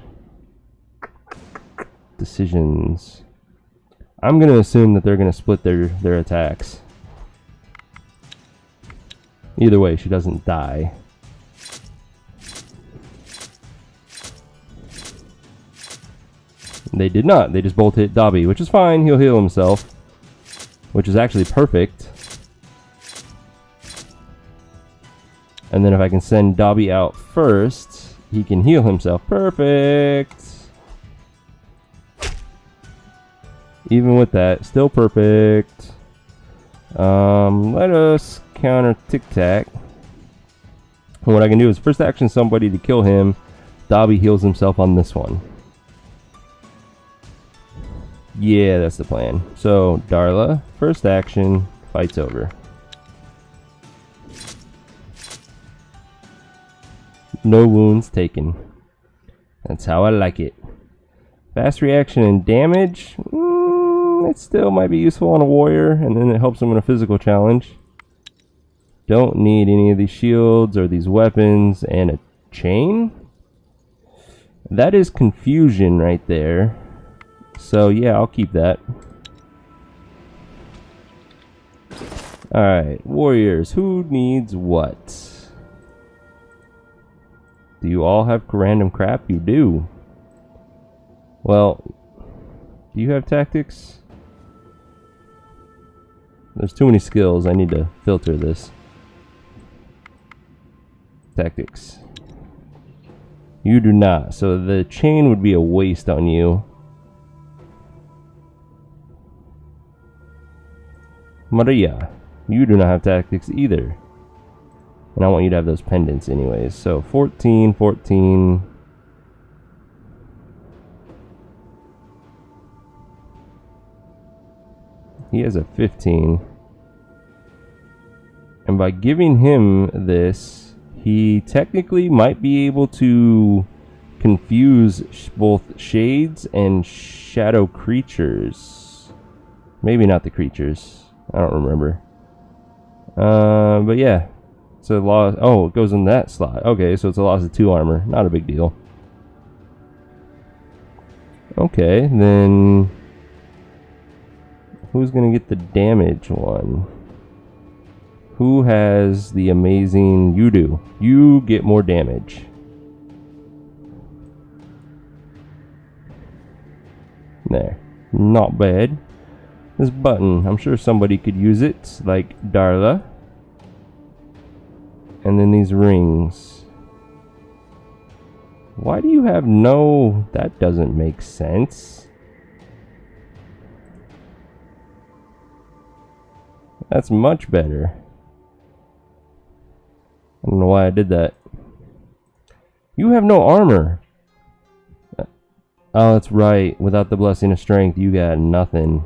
Decisions. I'm going to assume that they're going to split their attacks. Either way, she doesn't die. They did not. They just both hit Dobby, which is fine. He'll heal himself, which is actually perfect. And then if I can send Dobby out first, he can heal himself. Perfect. Even with that, still perfect. Let us counter Tic Tac. And what I can do is first action somebody to kill him. Dobby heals himself on this one. Yeah, that's the plan. So, Darla, first action, fight's over. No wounds taken. That's how I like it. Fast reaction and damage. It still might be useful on a warrior, and then it helps him in a physical challenge. Don't need any of these shields or these weapons, and a chain? That is confusion right there. So yeah, I'll keep that. Alright, warriors, who needs what? Do you all have random crap? You do. Well, do you have tactics? There's too many skills. I need to filter this. Tactics. You do not. So the chain would be a waste on you. Maria, you do not have tactics either. And I want you to have those pendants anyways. So 14, 14. He has a 15. And by giving him this, he technically might be able to confuse both shades and shadow creatures. Maybe not the creatures. I don't remember. But yeah. It's a loss. Oh, it goes in that slot. Okay, so it's a loss of 2 armor. Not a big deal. Okay, then who's gonna get the damage one? Who has the amazing... You do. You get more damage. There. Not bad. This button, I'm sure somebody could use it, like Darla. And then these rings. Why do you have no... That doesn't make sense. That's much better. I don't know why I did that. You have no armor. Oh, that's right. Without the blessing of strength, you got nothing.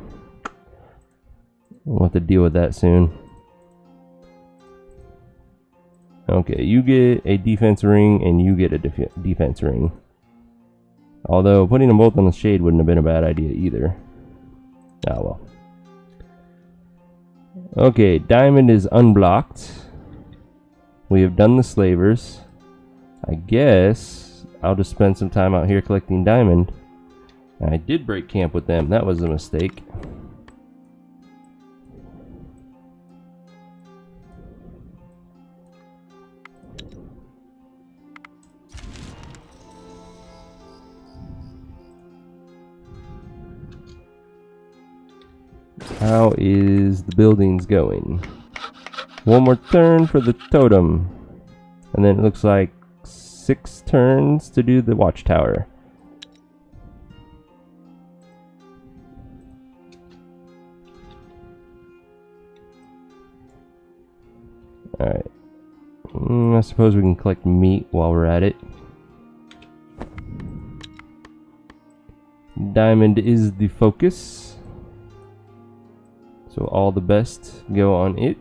We'll have to deal with that soon. Okay, you get a defense ring, and you get a defense ring. Although, putting them both on the shade wouldn't have been a bad idea either. Ah, well. Okay, diamond is unblocked. We have done the slavers. I guess I'll just spend some time out here collecting diamond. I did break camp with them. That was a mistake. How is the buildings going? One more turn for the totem. And then it looks like 6 turns to do the watchtower. Alright. I suppose we can collect meat while we're at it. Diamond is the focus. So all the best go on it,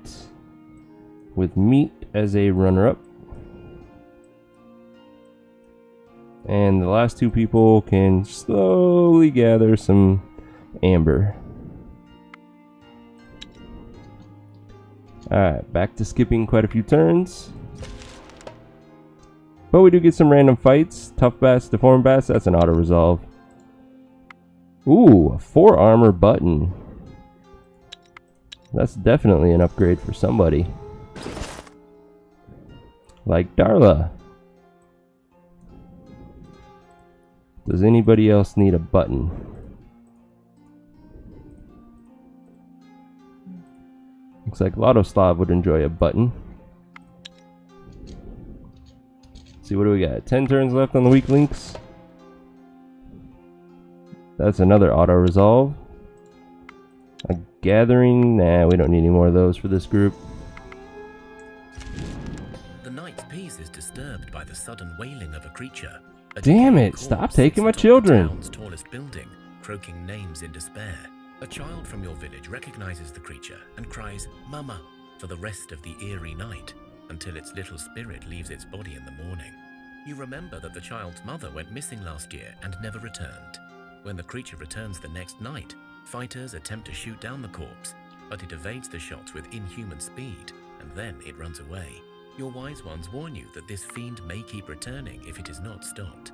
with meat as a runner-up. And the last 2 people can slowly gather some amber. Alright, back to skipping quite a few turns. But we do get some random fights. Tough bats, deformed bats, that's an auto-resolve. Ooh, a 4 armor button. That's definitely an upgrade for somebody. like Darla. Does anybody else need a button? Looks like Slav would enjoy a button. Let's see, what do we got? 10 turns left on the weak links. That's another auto-resolve. A gathering? Nah, we don't need any more of those for this group. The knight's peace is disturbed by the sudden wailing of a creature. Damn it! Stop taking my children! The town's tallest building, croaking names in despair. A child from your village recognizes the creature and cries, "Mama," for the rest of the eerie night, until its little spirit leaves its body in the morning. You remember that the child's mother went missing last year and never returned. When the creature returns the next night, fighters attempt to shoot down the corpse, but it evades the shots with inhuman speed, and then it runs away. Your wise ones warn you that this fiend may keep returning if it is not stopped.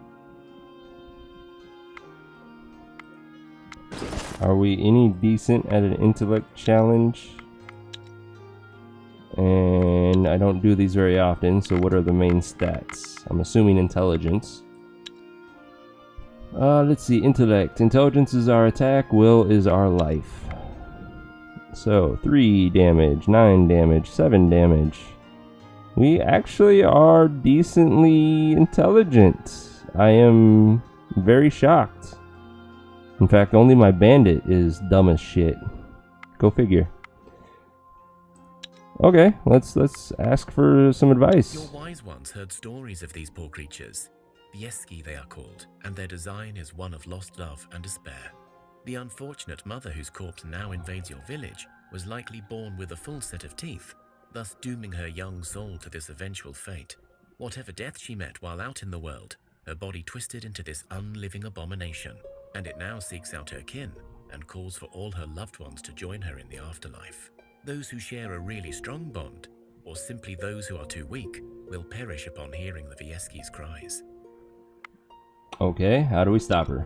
Are we any decent at an intellect challenge? And I don't do these very often, so what are the main stats? I'm assuming intelligence. Let's see, intellect. Intelligence is our attack, will is our life. So, 3 damage, 9 damage, 7 damage. We actually are decently intelligent. I am very shocked. In fact, only my bandit is dumb as shit. Go figure. Okay, let's ask for some advice. Your wise ones heard stories of these poor creatures. Vieski they are called, and their design is one of lost love and despair. The unfortunate mother whose corpse now invades your village was likely born with a full set of teeth, thus dooming her young soul to this eventual fate. Whatever death she met while out in the world, her body twisted into this unliving abomination, and it now seeks out her kin and calls for all her loved ones to join her in the afterlife. Those who share a really strong bond, or simply those who are too weak, will perish upon hearing the Vieski's cries. Okay, how do we stop her?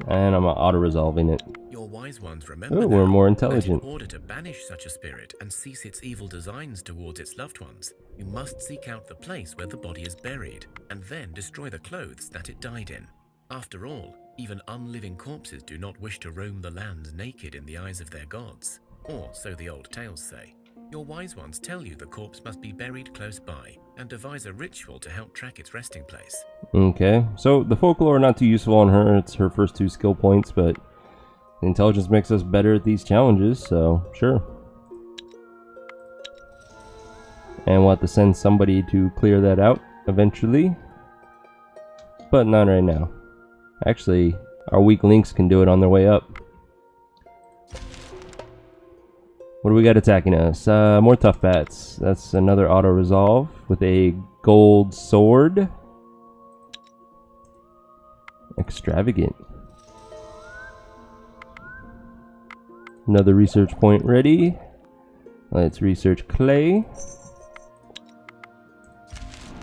And I'm auto-resolving it. Your wise ones remember Oh, we're more that intelligent. in order to banish such a spirit and cease its evil designs towards its loved ones, you must seek out the place where the body is buried, and then destroy the clothes that it died in. After all, even unliving corpses do not wish to roam the lands naked in the eyes of their gods, or so the old tales say. Your wise ones tell you the corpse must be buried close by, and devise a ritual to help track its resting place. Okay, so the folklore not too useful on her. It's her first 2 skill points, but the intelligence makes us better at these challenges, so sure. And we'll have to send somebody to clear that out eventually, but not right now. Actually, our weak links can do it on their way up. What do we got attacking us? More tough bats. That's another auto-resolve with a gold sword. Extravagant. Another research point ready. Let's research clay.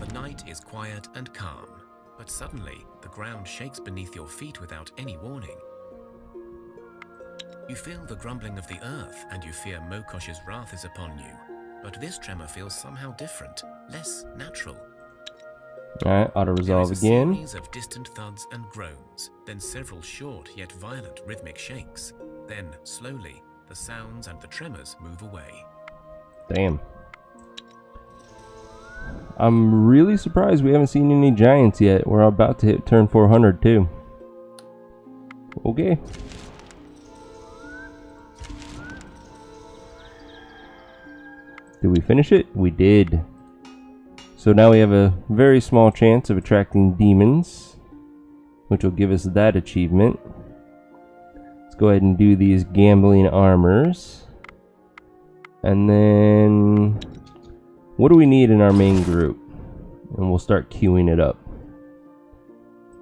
The night is quiet and calm, but suddenly the ground shakes beneath your feet without any warning. You feel the grumbling of the earth, and you fear Mokosh's wrath is upon you. But this tremor feels somehow different, less natural. Alright, auto-resolve again. There is a series of distant thuds and groans, then several short yet violent rhythmic shakes. Then, slowly, the sounds and the tremors move away. Damn. I'm really surprised we haven't seen any giants yet. We're about to hit turn 400 too. Okay. Did we finish it? We did. So now we have a very small chance of attracting demons, which will give us that achievement. Let's go ahead and do these gambling armors. And then, what do we need in our main group? And we'll start queuing it up.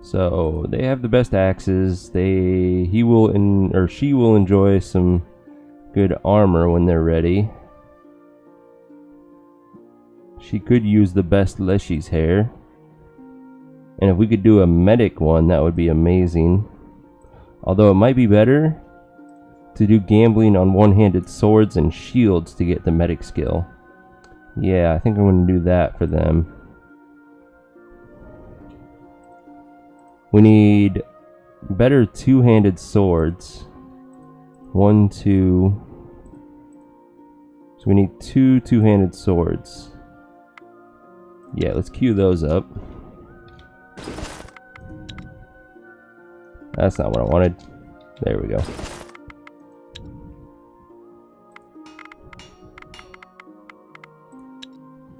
So they have the best axes. She will enjoy some good armor when they're ready. She could use the best Leshy's hair. And if we could do a medic one, that would be amazing. Although it might be better to do gambling on one-handed swords and shields to get the medic skill. Yeah, I think I'm going to do that for them. We need better two-handed swords. 1, 2. So we need two-handed swords. Yeah, let's queue those up. That's not what I wanted. There we go.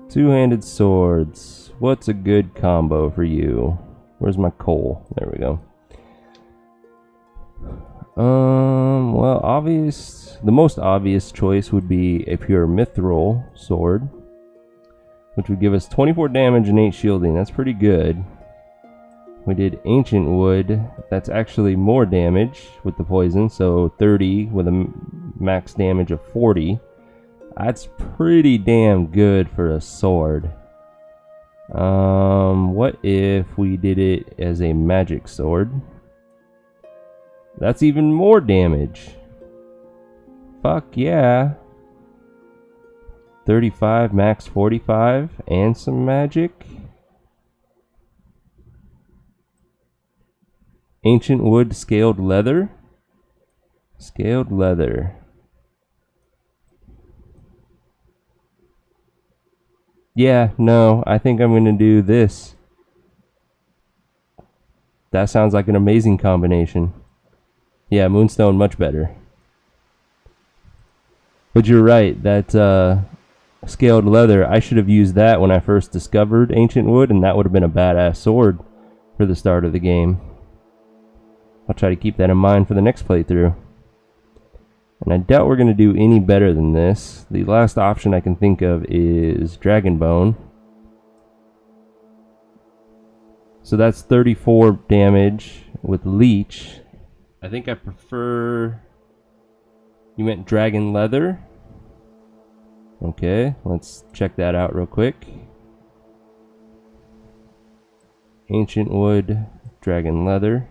Two-handed swords. What's a good combo for you? Where's my coal? There we go. Well, the most obvious choice would be a pure mithril sword, which would give us 24 damage and 8 shielding. That's pretty good. We did ancient wood. That's actually more damage with the poison, so 30 with a max damage of 40. That's pretty damn good for a sword. What if we did it as a magic sword? That's even more damage. Fuck yeah. 35, max 45, and some magic. Ancient wood, scaled leather. Scaled leather. Yeah, no, I think I'm gonna do this. That sounds like an amazing combination. Yeah, moonstone much better. But you're right, that scaled leather, I should have used that when I first discovered ancient wood, and that would have been a badass sword for the start of the game. I'll try to keep that in mind for the next playthrough. And I doubt we're going to do any better than this. The last option I can think of is Dragon Bone. So that's 34 damage with Leech. I think I prefer... You meant Dragon Leather? Okay, let's check that out real quick. Ancient Wood, Dragon Leather.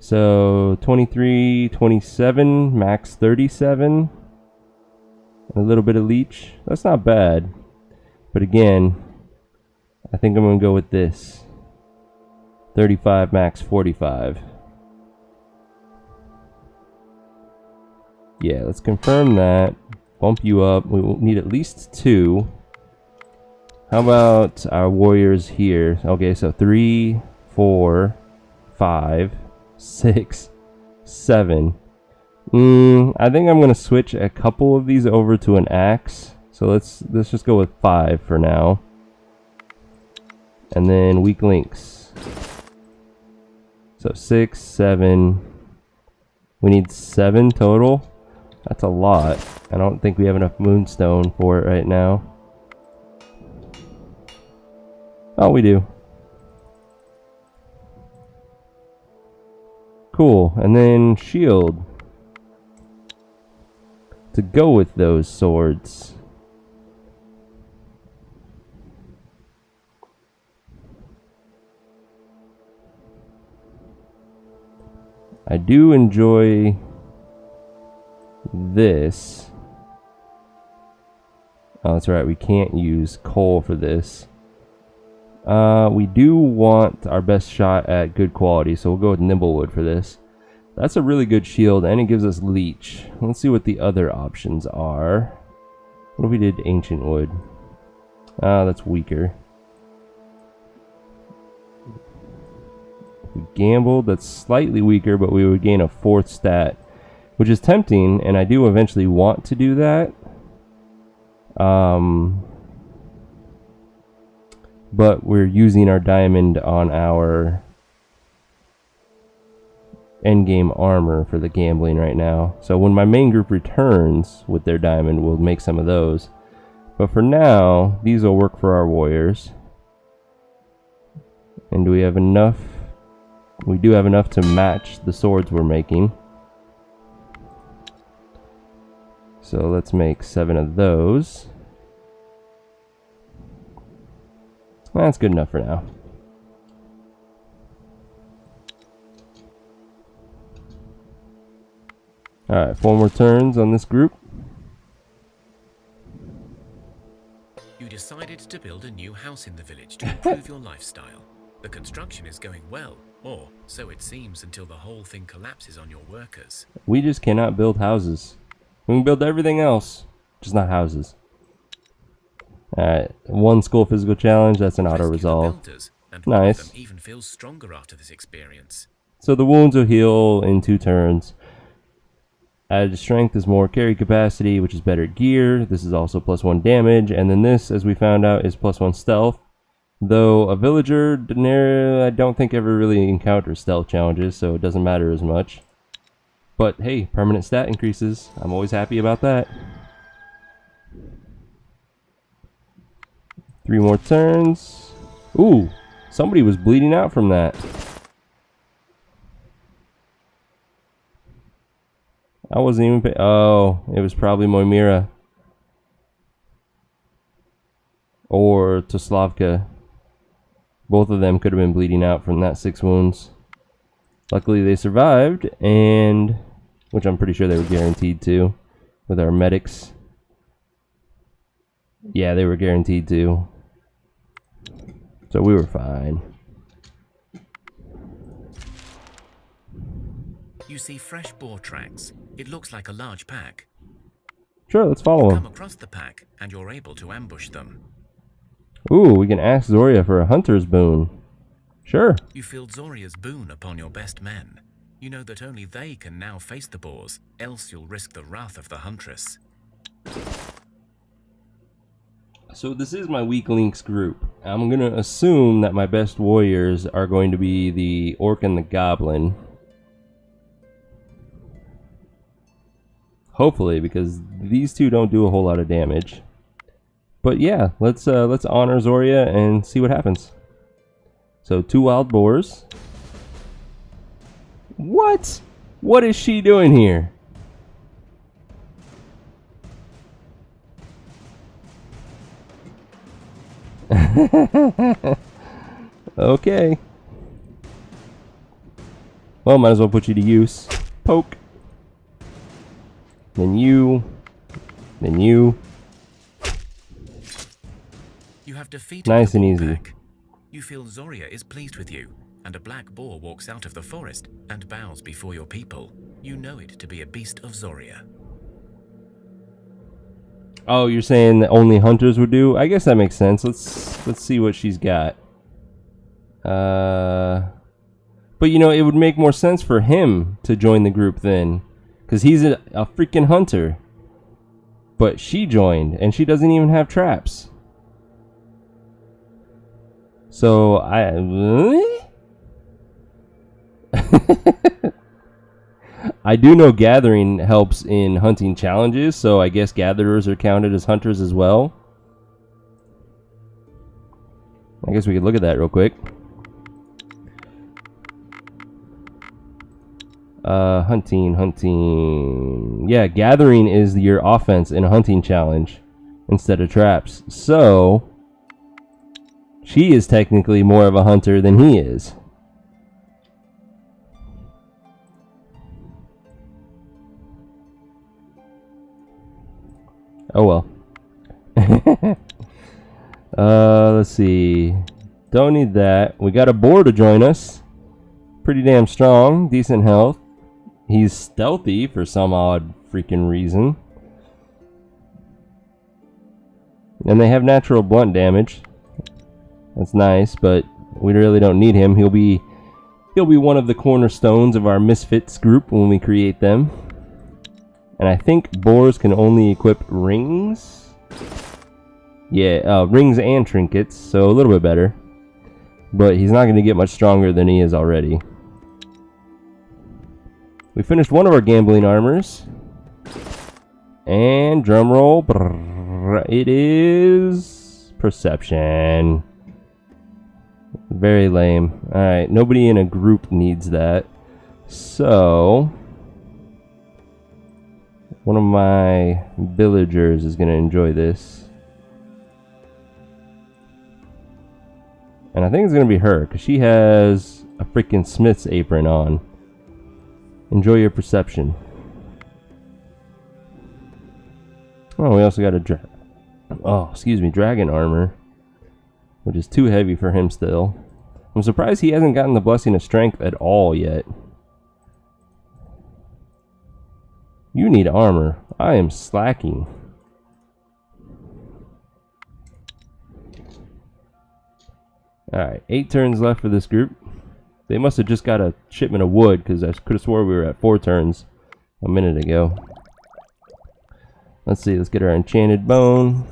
So 23, 27, max 37. A little bit of Leech. That's not bad. But again, I think I'm going to go with this. 35, max 45. Yeah, let's confirm that. Bump you up. We will need at least 2. How about our warriors here? Okay, so 3, 4, 5, 6, 7. I think I'm gonna switch a couple of these over to an axe. So let's just go with 5 for now. And then weak links. So 6, 7. We need 7 total. That's a lot. I don't think we have enough moonstone for it right now. Oh, we do. Cool. And then shield. To go with those swords. I do enjoy this. Oh, that's right. We can't use coal for this. We do want our best shot at good quality, so we'll go with Nimblewood for this. That's a really good shield, and it gives us Leech. Let's see what the other options are. What if we did Ancient Wood? Ah, that's weaker. If we gambled, that's slightly weaker, but we would gain a 4th stat, which is tempting, and I do eventually want to do that. But we're using our diamond on our endgame armor for the gambling right now. So when my main group returns with their diamond, we'll make some of those. But for now, these will work for our warriors. And do we have enough? We do have enough to match the swords we're making. So let's make 7 of those. That's good enough for now. Alright, 4 more turns on this group. You decided to build a new house in the village to improve your lifestyle. The construction is going well, Or so it seems until the whole thing collapses on your workers. We just cannot build houses. We can build everything else, just not houses. Alright, 1 school physical challenge, that's an auto resolve. And nice. One of them even feels stronger after this experience. So the wounds will heal in 2 turns. Added strength is more carry capacity, which is better gear. This is also +1 damage. And then this, as we found out, is +1 stealth. Though a villager, I don't think ever really encounters stealth challenges, so it doesn't matter as much. But hey, permanent stat increases. I'm always happy about that. 3 more turns. Ooh, somebody was bleeding out from that. I wasn't even oh, it was probably Moimira. Or to Slavka. Both of them could have been bleeding out from that 6 wounds. Luckily they survived, and which I'm pretty sure they were guaranteed to with our medics. Yeah, they were guaranteed to. So we were fine. You see fresh boar tracks. It looks like a large pack. Sure, let's follow You them. come across the pack, and you're able to ambush them. Ooh, we can ask Zorya for a hunter's boon. Sure. You feel Zorya's boon upon your best men. You know that only they can now face the boars, else you'll risk the wrath of the huntress. So this is my weak links group. I'm going to assume that my best warriors are going to be the orc and the goblin. Hopefully, because these two don't do a whole lot of damage. But yeah, let's honor Zorya and see what happens. So 2 wild boars. What? What is she doing here? Okay. Well, might as well put you to use. Poke. Then you. Then you. You have defeated nice the and boar easy. pack. You feel Zorya is pleased with you, and a black boar walks out of the forest and bows before your people. You know it to be a beast of Zorya. Oh, you're saying that only hunters would do? I guess that makes sense. Let's see what she's got. But you know, it would make more sense for him to join the group then, because he's a freaking hunter. But she joined, and she doesn't even have traps. So I do know gathering helps in hunting challenges, so I guess gatherers are counted as hunters as well. I guess we could look at that real quick. Hunting. Yeah, gathering is your offense in a hunting challenge instead of traps. So she is technically more of a hunter than he is. Oh well. Let's see. Don't need that. We got a boar to join us. Pretty damn strong. Decent health. He's stealthy for some odd freaking reason. And they have natural blunt damage. That's nice, but we really don't need him. He'll be one of the cornerstones of our misfits group when we create them. And I think boars can only equip rings. Yeah, rings and trinkets, so a little bit better. But he's not going to get much stronger than he is already. We finished one of our gambling armors. And drumroll, it is perception. Very lame. Alright, nobody in a group needs that. So one of my villagers is going to enjoy this. And I think it's going to be her, because she has a freaking smith's apron on. Enjoy your perception. Oh, we also got a dragon armor, which is too heavy for him still. I'm surprised he hasn't gotten the Blessing of Strength at all yet. You need armor. I am slacking. Alright, 8 turns left for this group. They must have just got a shipment of wood, because I could have swore we were at 4 turns a minute ago. Let's see, let's get our enchanted bone.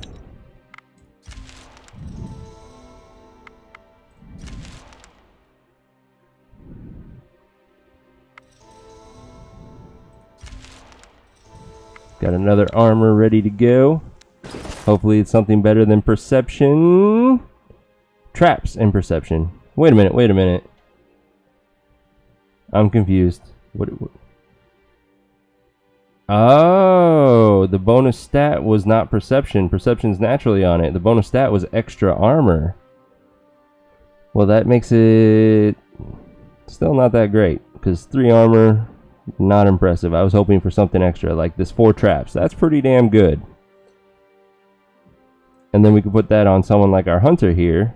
Got another armor ready to go. Hopefully it's something better than perception. Traps and perception. Wait a minute, wait a minute. I'm confused. What? Oh, the bonus stat was not perception. Perception's naturally on it. The bonus stat was extra armor. Well, that makes it still not that great, because 3 armor, not impressive. I was hoping for something extra, like this 4 traps. That's pretty damn good. And then we could put that on someone like our hunter here,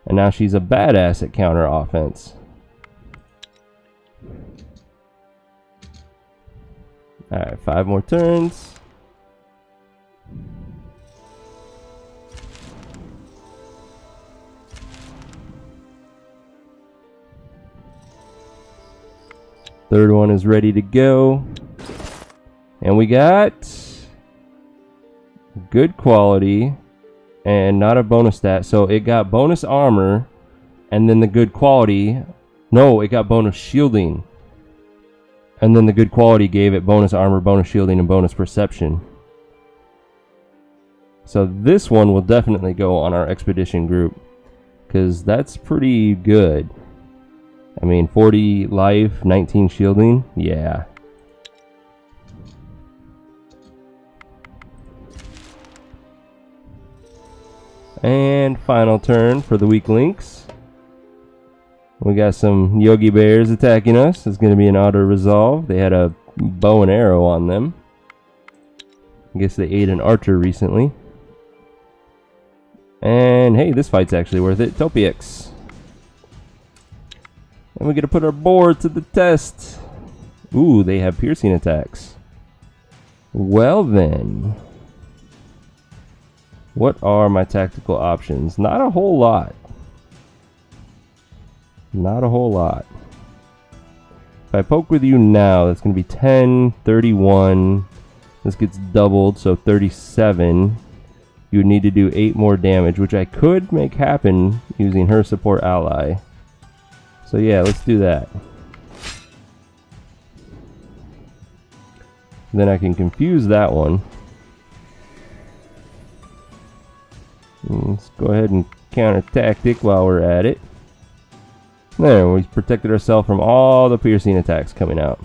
and now she's a badass at counter offense. Alright, 5 more turns. Third one is ready to go. And we got good quality and not a bonus stat. So it got bonus armor and then the good quality. No, it got bonus shielding. And then the good quality gave it bonus armor, bonus shielding, and bonus perception. So this one will definitely go on our expedition group, because that's pretty good. I mean, 40 life, 19 shielding. Yeah. And final turn for the weak links. We got some Yogi Bears attacking us. It's going to be an auto resolve. They had a bow and arrow on them. I guess they ate an archer recently. And hey, this fight's actually worth it. Topiix. And we get to put our boar to the test. Ooh, they have piercing attacks. Well then. What are my tactical options? Not a whole lot. Not a whole lot. If I poke with you now, that's going to be 10, 31. This gets doubled, so 37. You would need to do 8 more damage, which I could make happen using her support ally. So yeah, let's do that. Then I can confuse that one. Let's go ahead and counter tactic while we're at it. There, we protected ourselves from all the piercing attacks coming out.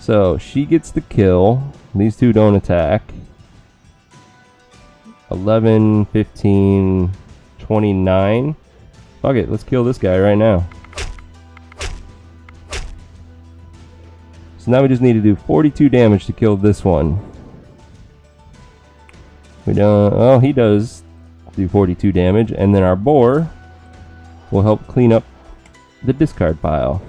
So she gets the kill. These two don't attack. 11, 15, 29. Fuck it, let's kill this guy right now. So now we just need to do 42 damage to kill this one. We don't. Oh, he does do 42 damage, and then our boar will help clean up the discard pile.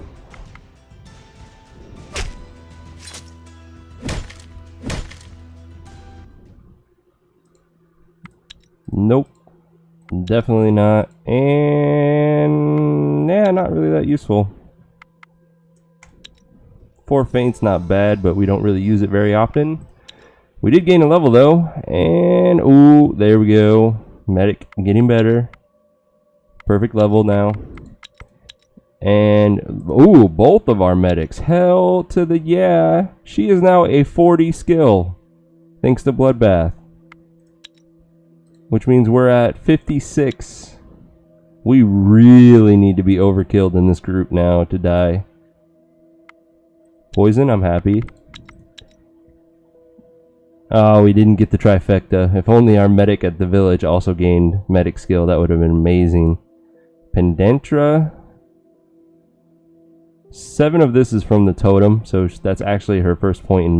Nope. Definitely not. And yeah, not really that useful. 4 feints, not bad, but we don't really use it very often. We did gain a level though, and ooh, there we go. Medic getting better. Perfect level now. And ooh, both of our medics. Hell to the yeah. She is now a 40 skill. Thanks to Bloodbath. Which means we're at 56. We really need to be overkilled in this group now to die. Poison, I'm happy. Oh, we didn't get the trifecta. If only our medic at the village also gained medic skill, that would have been amazing. Pendentra. 7 of this is from the totem, so that's actually her first point in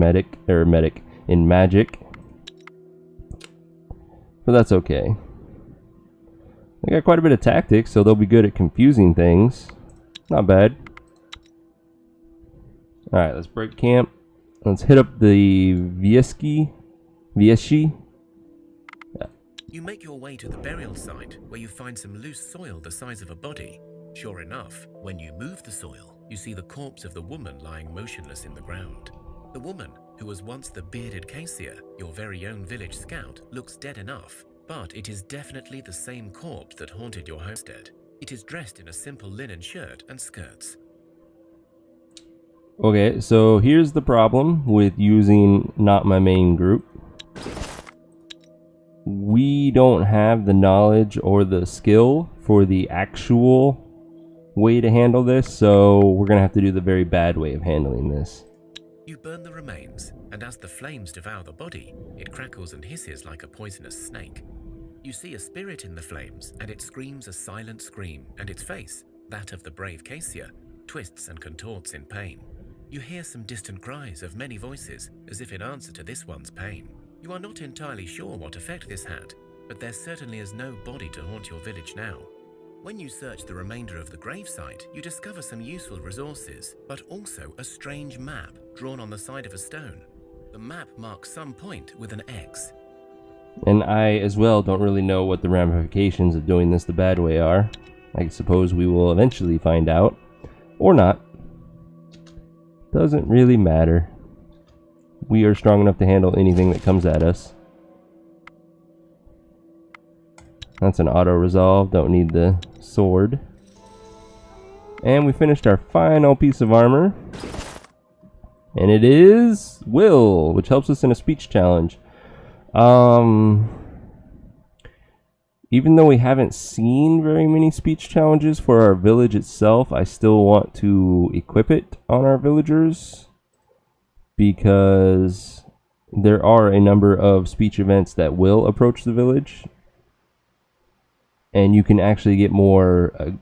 magic. But that's okay. They got quite a bit of tactics, so they'll be good at confusing things. Not bad. Alright, let's break camp. Let's hit up the Vieshi. Yeah. You make your way to the burial site, where you find some loose soil the size of a body. Sure enough, when you move the soil, you see the corpse of the woman lying motionless in the ground. The woman, who was once the bearded Cassia, your very own village scout, looks dead enough, but it is definitely the same corpse that haunted your homestead. It is dressed in a simple linen shirt and skirts. Okay, so here's the problem with using not my main group. We don't have the knowledge or the skill for the actual way to handle this, so we're gonna have to do the very bad way of handling this. You burn the remains, and as the flames devour the body, it crackles and hisses like a poisonous snake. You see a spirit in the flames, and it screams a silent scream, and its face, that of the brave Cassia, twists and contorts in pain. You hear some distant cries of many voices, as if in answer to this one's pain. You are not entirely sure what effect this had, but there certainly is no body to haunt your village now. When you search the remainder of the gravesite, you discover some useful resources, but also a strange map drawn on the side of a stone. The map marks some point with an X. And I, as well, don't really know what the ramifications of doing this the bad way are. I suppose we will eventually find out. Or not. Doesn't really matter. We are strong enough to handle anything that comes at us. That's an auto-resolve. Don't need the sword. And we finished our final piece of armor. And it is Will, which helps us in a speech challenge. Even though we haven't seen very many speech challenges for our village itself, I still want to equip it on our villagers, because there are a number of speech events that will approach the village, and you can actually get more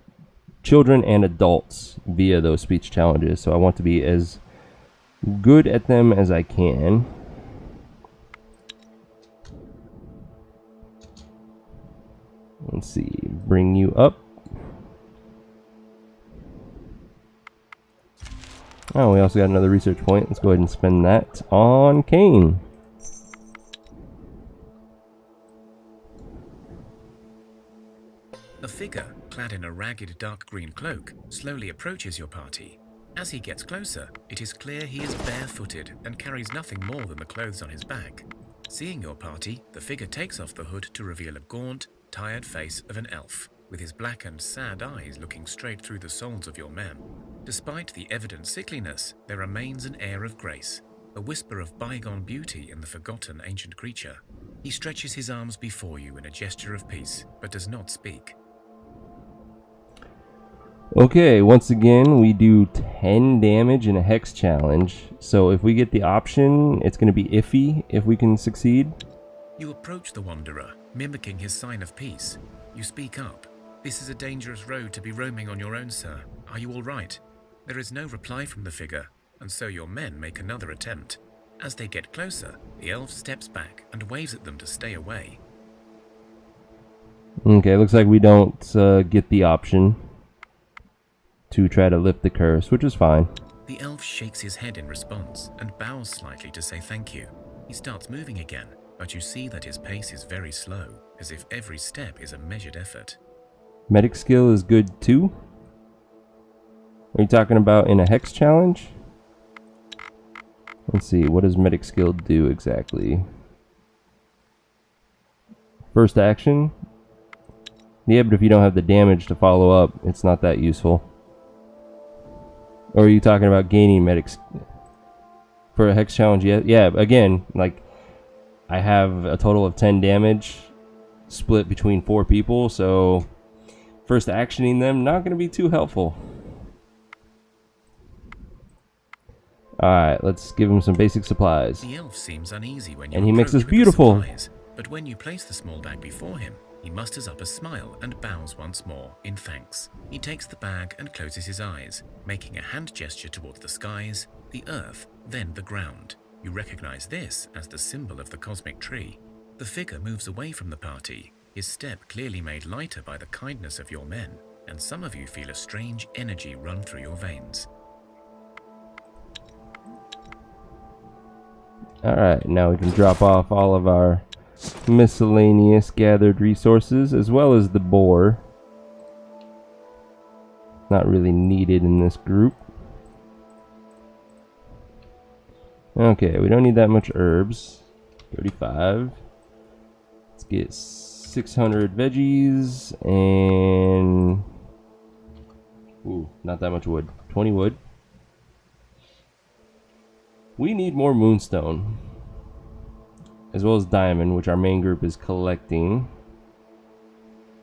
children and adults via those speech challenges, so I want to be as good at them as I can. Let's see, bring you up. Oh, we also got another research point. Let's go ahead and spend that on Cain. A figure, clad in a ragged dark green cloak, slowly approaches your party. As he gets closer, it is clear he is barefooted and carries nothing more than the clothes on his back. Seeing your party, the figure takes off the hood to reveal a gaunt, tired face of an elf, with his blackened, sad eyes looking straight through the souls of your men. Despite the evident sickliness, there remains an air of grace, a whisper of bygone beauty in the forgotten ancient creature. He stretches his arms before you in a gesture of peace, but does not speak. Okay, once again, we do 10 damage in a hex challenge. So if we get the option, it's going to be iffy if we can succeed. You approach the wanderer, mimicking his sign of peace. You speak up. This is a dangerous road to be roaming on your own, sir. Are you all right? There is no reply from the figure, and so your men make another attempt. As they get closer, the elf steps back and waves at them to stay away. Okay, looks like we don't get the option to try to lift the curse, which is fine. The elf shakes his head in response and bows slightly to say thank you. He starts moving again, but you see that his pace is very slow, as if every step is a measured effort. Medic skill is good too? Are you talking about in a hex challenge? Let's see, what does medic skill do exactly? First action? Yeah, but if you don't have the damage to follow up, it's not that useful. Or are you talking about gaining medics for a hex challenge? Yeah, again, like, I have a total of 10 damage split between 4 people, so first actioning them, not going to be too helpful. Alright, let's give him some basic supplies. The elf seems uneasy when you and he makes us approach with the beautiful. supplies, but when you place the small bag before him, he musters up a smile and bows once more in thanks. He takes the bag and closes his eyes, making a hand gesture towards the skies, the earth, then the ground. You recognize this as the symbol of the cosmic tree. The figure moves away from the party, his step clearly made lighter by the kindness of your men, and some of you feel a strange energy run through your veins. Alright, now we can drop off all of our miscellaneous gathered resources, as well as the boar. Not really needed in this group. Okay, we don't need that much herbs. 35. Let's get 600 veggies and... Ooh, not that much wood. 20 wood. We need more moonstone, as well as diamond, which our main group is collecting.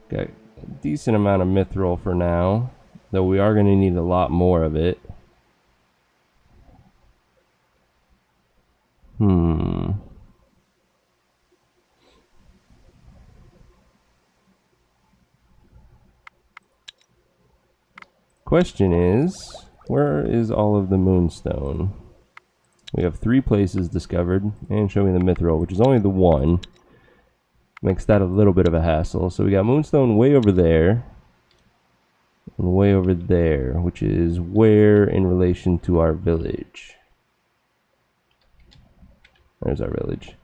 Got a decent amount of mithril for now, though we are going to need a lot more of it. Question is, where is all of the moonstone? We have 3 places discovered, and show me the mithril, which is only the one. Makes that a little bit of a hassle. So we got moonstone way over there, and way over there, which is where in relation to our village? There's our village.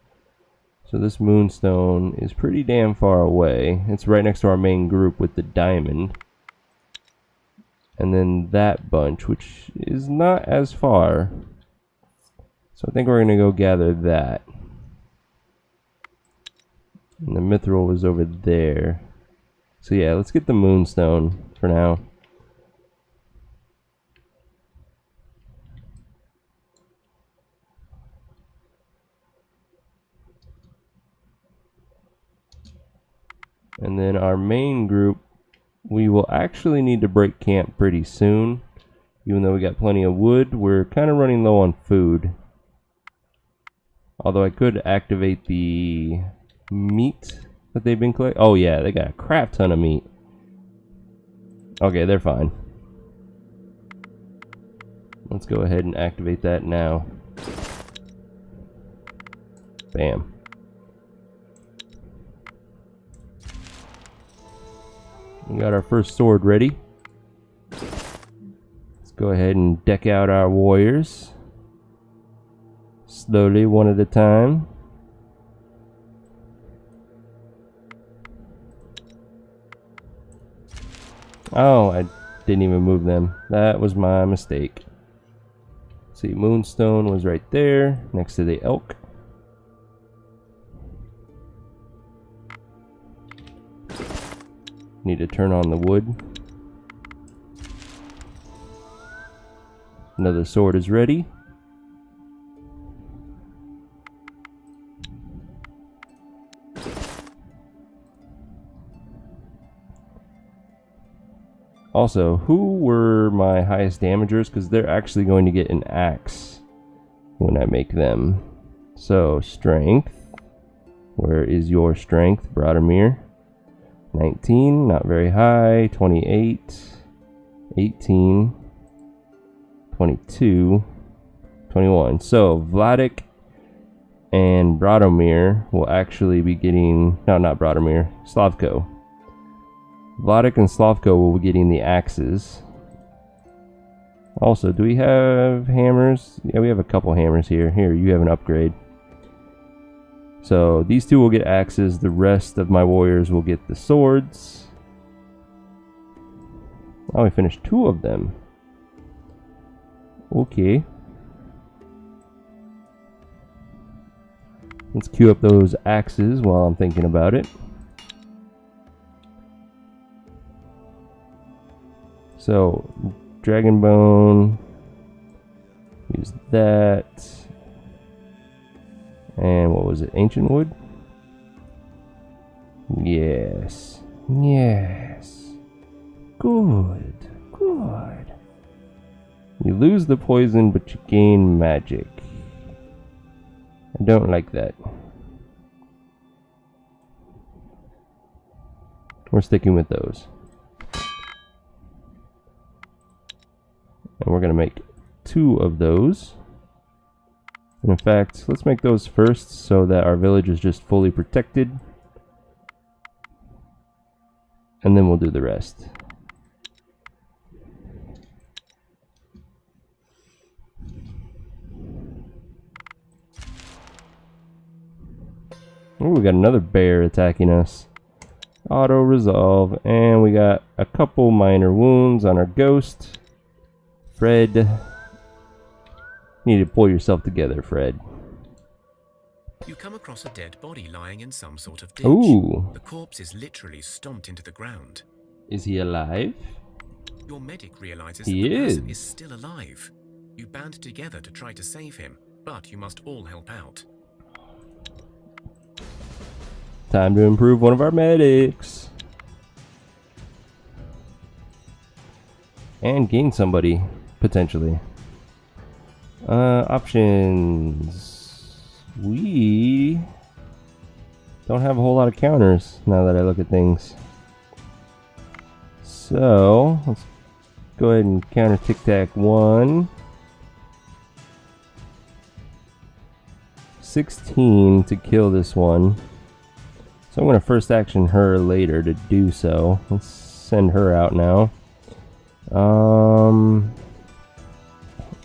So this moonstone is pretty damn far away. It's right next to our main group with the diamond. And then that bunch, which is not as far. So I think we're going to go gather that. And the mithril was over there. So yeah, let's get the moonstone for now. And then our main group, we will actually need to break camp pretty soon. Even though we got plenty of wood, we're kind of running low on food. Although I could activate the meat that they've been collecting. Oh yeah, they got a crap ton of meat. Okay, they're fine. Let's go ahead and activate that now. Bam. We got our first sword ready. Let's go ahead and deck out our warriors. Slowly, one at a time. Oh, I didn't even move them. That was my mistake. See, moonstone was right there, next to the elk. Need to turn on the wood. Another sword is ready. Also, who were my highest damagers? Because they're actually going to get an axe when I make them. So, strength. Where is your strength, Brodomir? 19, not very high. 28, 18, 22, 21. So, Vladik and Brodomir will actually be getting... No, not Brodomir. Slavko. Vladik and Slavko will be getting the axes. Also, do we have hammers? Yeah, we have a couple hammers here. Here, you have an upgrade. So, these two will get axes. The rest of my warriors will get the swords. Oh, we finished 2 of them. Okay. Let's queue up those axes while I'm thinking about it. So, dragon bone, use that, and what was it, ancient wood? Yes, yes, good, good. You lose the poison, but you gain magic. I don't like that. We're sticking with those. And we're going to make 2 of those. And in fact, let's make those first so that our village is just fully protected. and then we'll do the rest. Oh, we got another bear attacking us. Auto resolve, and we got a couple minor wounds on our ghost. Fred, you need to pull yourself together, Fred. You come across a dead body lying in some sort of ditch. Ooh. The corpse is literally stomped into the ground. Is he alive? Your medic realizes He that the person is. is still alive. You band together to try to save him, but you must all help out. Time to improve one of our medics. And gain somebody, potentially. Options. We don't have a whole lot of counters now that I look at things. So, let's go ahead and counter Tic Tac 1. 16 to kill this one. So I'm going to first action her later to do so. Let's send her out now.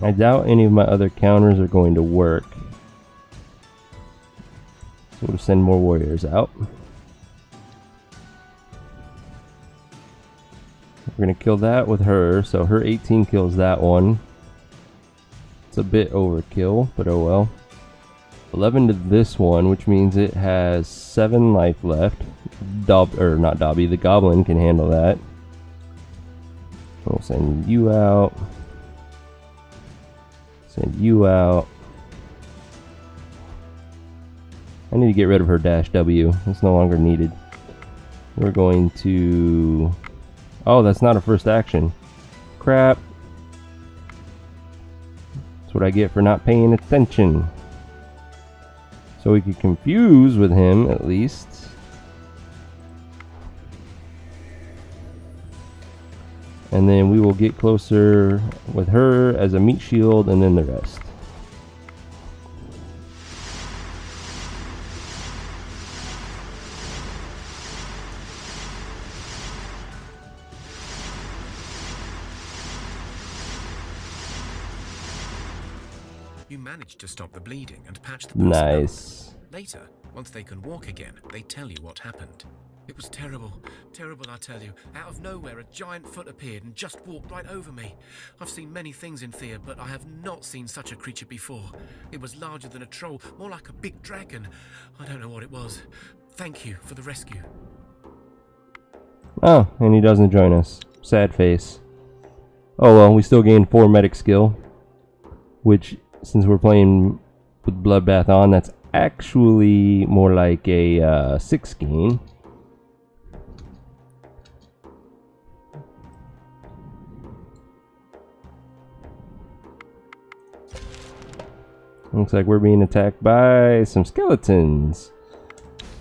I doubt any of my other counters are going to work. So we'll send more warriors out. We're going to kill that with her. So her 18 kills that one. It's a bit overkill, but oh well. 11 to this one, which means it has 7 life left. Not Dobby, the goblin can handle that. We'll send you out. Send you out. I need to get rid of her dash W. It's no longer needed. We're going to... Oh, that's not a first action. Crap. That's what I get for not paying attention. So we could confuse with him, at least. And then we will get closer with her as a meat shield, and then the rest. You manage to stop the bleeding and patch the person Nice. up. Later, once they can walk again, they tell you what happened. It was terrible, terrible, I tell you. Out of nowhere, a giant foot appeared and just walked right over me. I've seen many things in Thea, but I have not seen such a creature before. It was larger than a troll, more like a big dragon. I don't know what it was. Thank you for the rescue. Oh, and he doesn't join us. Sad face. Oh well, we still gained 4 medic skill. Which, since we're playing with Bloodbath on, that's actually more like a 6 gain. Looks like we're being attacked by some skeletons.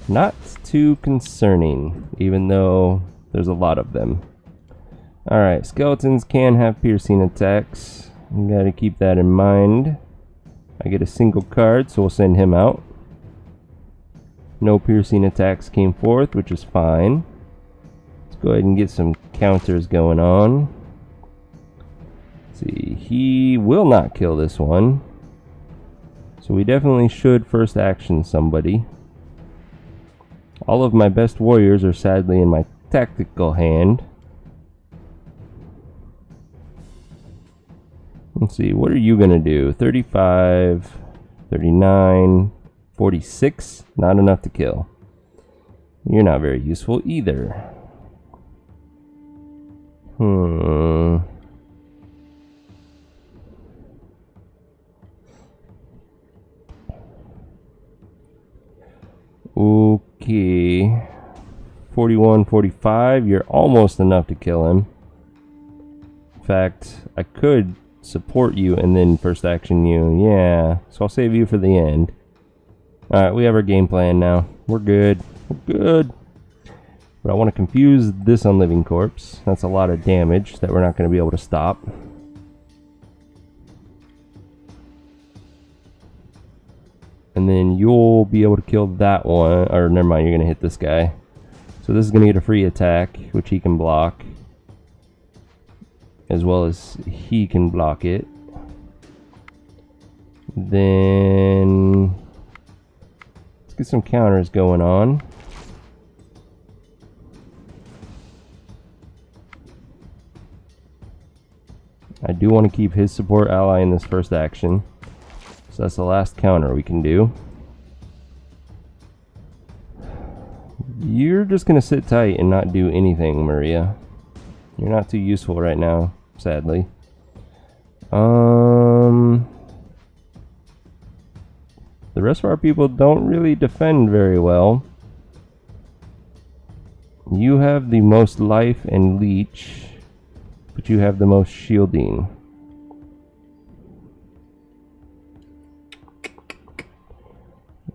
Not too concerning, even though there's a lot of them. Alright, skeletons can have piercing attacks. You gotta keep that in mind. I get a single card, so we'll send him out. No piercing attacks came forth, which is fine. Let's go ahead and get some counters going on. Let's see, he will not kill this one. So we definitely should first action somebody. All of my best warriors are sadly in my tactical hand. Let's see, what are you gonna do? 35, 39, 46, not enough to kill. You're not very useful either. Okay. 41, 45, you're almost enough to kill him. In fact, I could support you and then first action you. Yeah, so I'll save you for the end. Alright, we have our game plan now. We're good. We're good. But I want to confuse this unliving corpse. That's a lot of damage that we're not going to be able to stop. And then you'll be able to kill that one. Or never mind, you're going to hit this guy. So So this is going to get a free attack, which he can block. As well as he can block it. Then let's get some counters going on. I do want to keep his support ally in this first action. So that's the last counter we can do. You're just going to sit tight and not do anything, Maria. You're not too useful right now, sadly. The rest of our people don't really defend very well. You have the most life and leech, but you have the most shielding.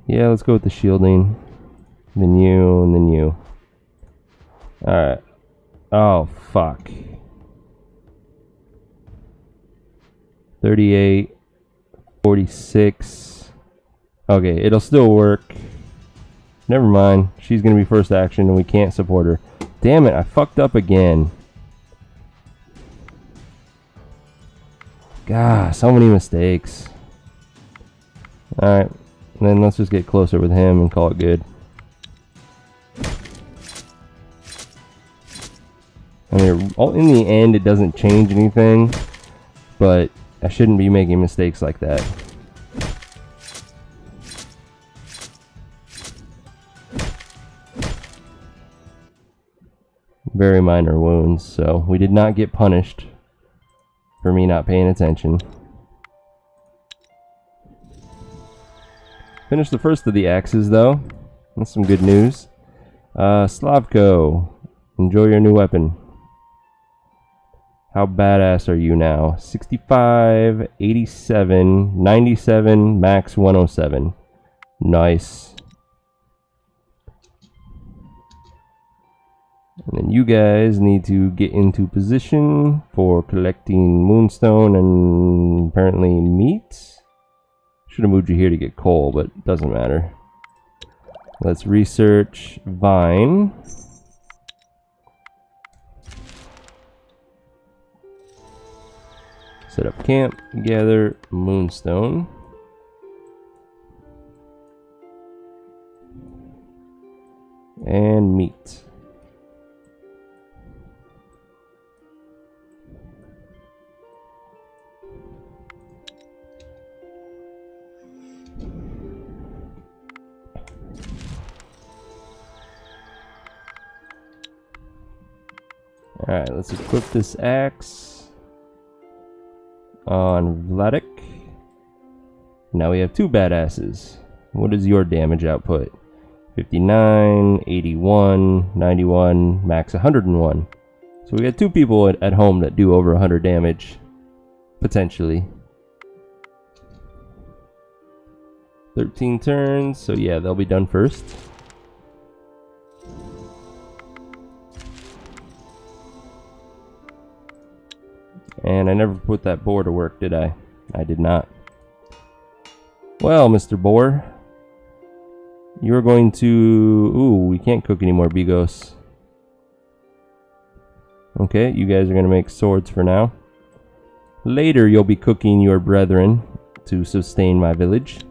Yeah, let's go with the shielding. Then you, and then you. Alright. Oh, fuck. 38, 46. Okay, it'll still work. Never mind. She's gonna be first action and we can't support her. Damn it, I fucked up again. God, so many mistakes. Alright, then let's just get closer with him and call it good. I mean, in the end, it doesn't change anything, but I shouldn't be making mistakes like that. Very minor wounds, so we did not get punished for me not paying attention. Finished the first of the axes, though. That's some good news. Slavko, enjoy your new weapon. How badass are you now? 65, 87, 97, max 107. Nice. And then you guys need to get into position for collecting moonstone and apparently meat. Should have moved you here to get coal, but it doesn't matter. Let's research vine. Set up camp, gather moonstone. And meat. Alright, let's equip this axe on Vladik. Now we have two badasses. What is your damage output? 59, 81, 91, max 101. So we got two people at home that do over 100 damage. Potentially. 13 turns, so yeah, they'll be done first. And I never put that boar to work, did I? I did not. Well, Mr. Boar, you're going to... Ooh, we can't cook any more bigos. Okay, you guys are going to make swords for now. Later, you'll be cooking your brethren to sustain my village.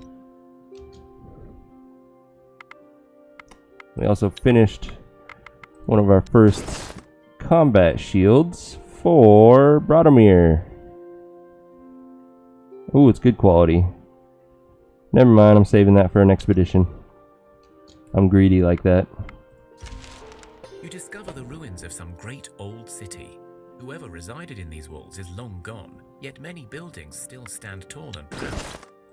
We also finished one of our first combat shields for Bradomir. Ooh, it's good quality. Never mind, I'm saving that for an expedition. I'm greedy like that. You discover the ruins of some great old city. Whoever resided in these walls is long gone, yet many buildings still stand tall and proud.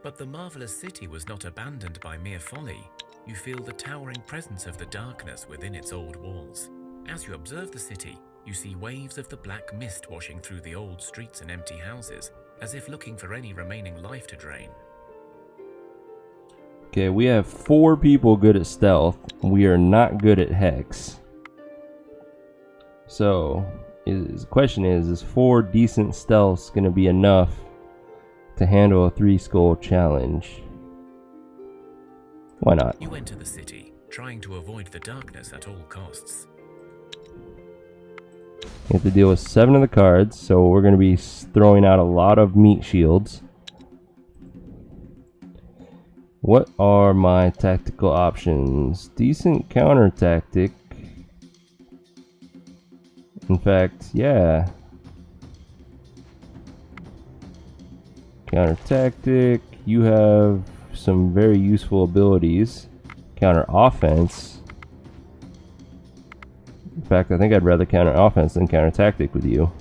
But the marvelous city was not abandoned by mere folly. You feel the towering presence of the darkness within its old walls. As you observe the city, you see waves of the black mist washing through the old streets and empty houses, as if looking for any remaining life to drain. Okay, we have 4 people good at stealth. We are not good at hex. So, the question is 4 decent stealths going to be enough to handle a 3 skull challenge? Why not? You enter the city. trying to avoid the darkness at all costs. You have to deal with 7 of the cards, so we're going to be throwing out a lot of meat shields. What are my tactical options? Decent counter tactic. In fact, yeah. Counter tactic. You have some very useful abilities. Counter offense. In fact, I think I'd rather counter offense than counter tactic with you.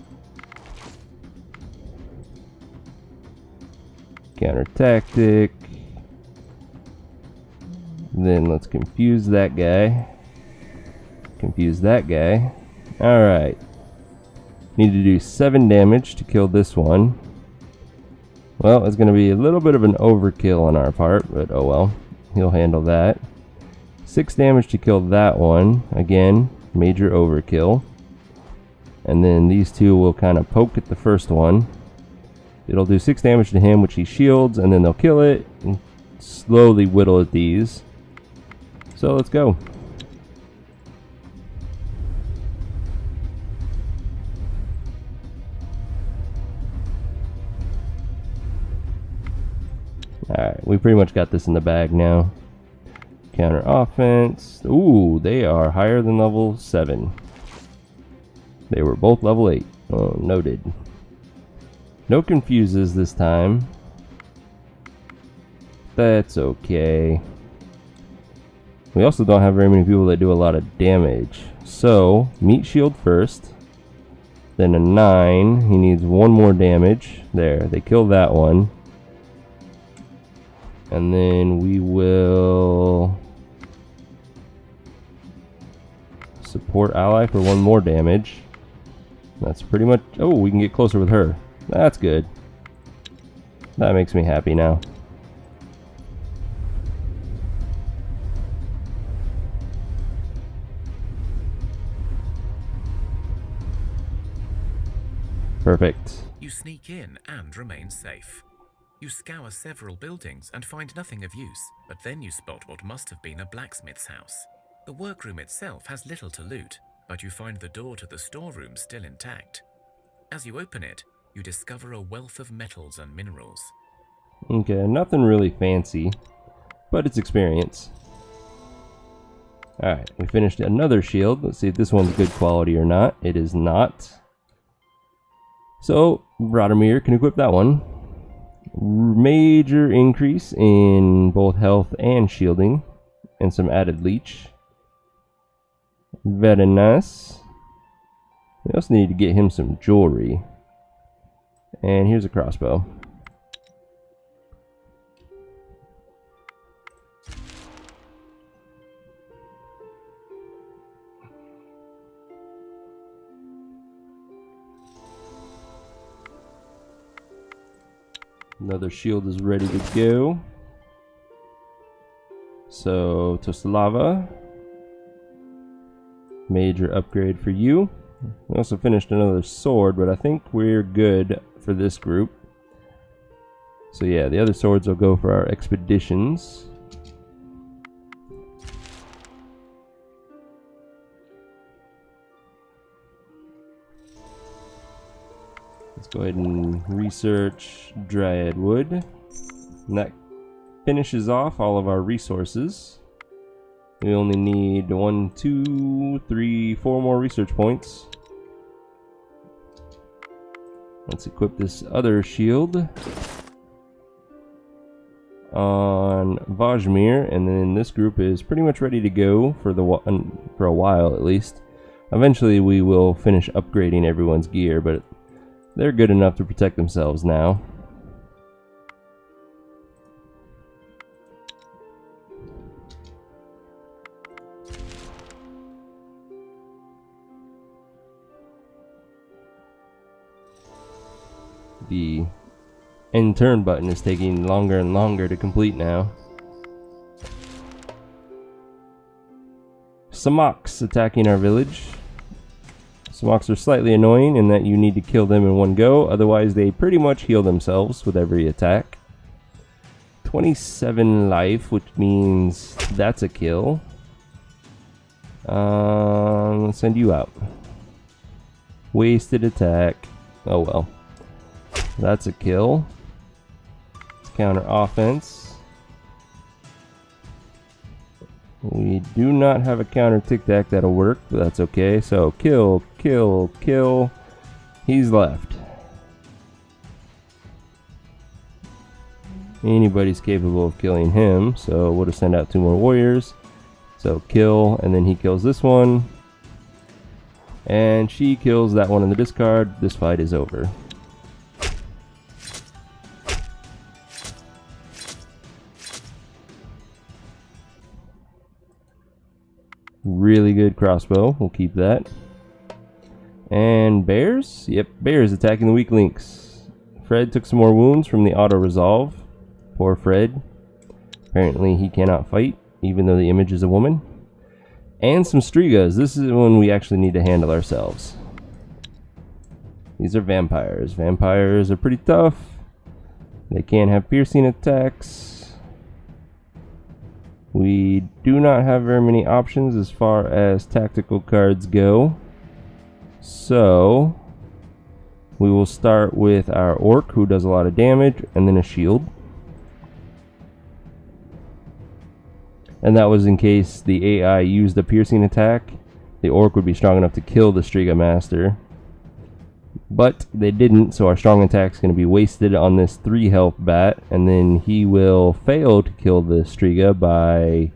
Counter tactic. Then let's confuse that guy. Confuse that guy. Alright. Need to do 7 damage to kill this one. Well, it's going to be a little bit of an overkill on our part, but oh well. He'll handle that. 6 damage to kill that one. Again, major overkill. And then these two will kind of poke at the first one. It'll do 6 damage to him, which he shields, and then they'll kill it and slowly whittle at these. So let's go. Alright, we pretty much got this in the bag now. Counter offense. Ooh, they are higher than level 7. They were both level 8. Oh, noted. No confuses this time. That's okay. We also don't have very many people that do a lot of damage. So, meat shield first. Then a 9. He needs 1 more damage. There, they kill that one. And then we will support ally for 1 more damage. That's pretty much... Oh, we can get closer with her. That's good. That makes me happy now. Perfect. You sneak in and remain safe. You scour several buildings and find nothing of use, but then you spot what must have been a blacksmith's house. The workroom itself has little to loot, but you find the door to the storeroom still intact. As you open it, you discover a wealth of metals and minerals. Okay, nothing really fancy, but it's experience. Alright, we finished another shield. Let's see if this one's good quality or not. It is not. So, Radomir can equip that one. Major increase in both health and shielding, and some added leech. Very nice. We also need to get him some jewelry. And here's a crossbow. Another shield is ready to go. So, Toslava. Major upgrade for you. We also finished another sword, but I think we're good for this group. So yeah, the other swords will go for our expeditions. Let's go ahead and research Dryad Wood. And that finishes off all of our resources. We only need 1, 2, 3, 4 more research points. Let's equip this other shield on Vajmir, and then this group is pretty much ready to go for a while at least. Eventually we will finish upgrading everyone's gear, but they're good enough to protect themselves now. The end turn button is taking longer and longer to complete now. Samoks attacking our village. Samoks are slightly annoying in that you need to kill them in one go, otherwise they pretty much heal themselves with every attack. 27 life, which means that's a kill. Let's send you out. Wasted attack. Oh well. That's a kill. Let's counter offense. We do not have a counter tic-tac that'll work, but that's okay. So kill, kill, kill. He's left. Anybody's capable of killing him, so we'll just send out 2 more warriors. So kill, and then he kills this one. And she kills that one in the discard. This fight is over. Really good crossbow. We'll keep that. And bears? Yep, bears attacking the weak links. Fred took some more wounds from the auto-resolve. Poor Fred. Apparently he cannot fight, even though the image is a woman. And some Strigas. This is when we actually need to handle ourselves. These are vampires. Vampires are pretty tough. They can have piercing attacks. We do not have very many options as far as tactical cards go. So we will start with our orc, who does a lot of damage, and then a shield. And that was in case the AI used a piercing attack. The orc would be strong enough to kill the Striga Master. But they didn't, so our strong attack is going to be wasted on this 3 health bat. And then he will fail to kill the Striga by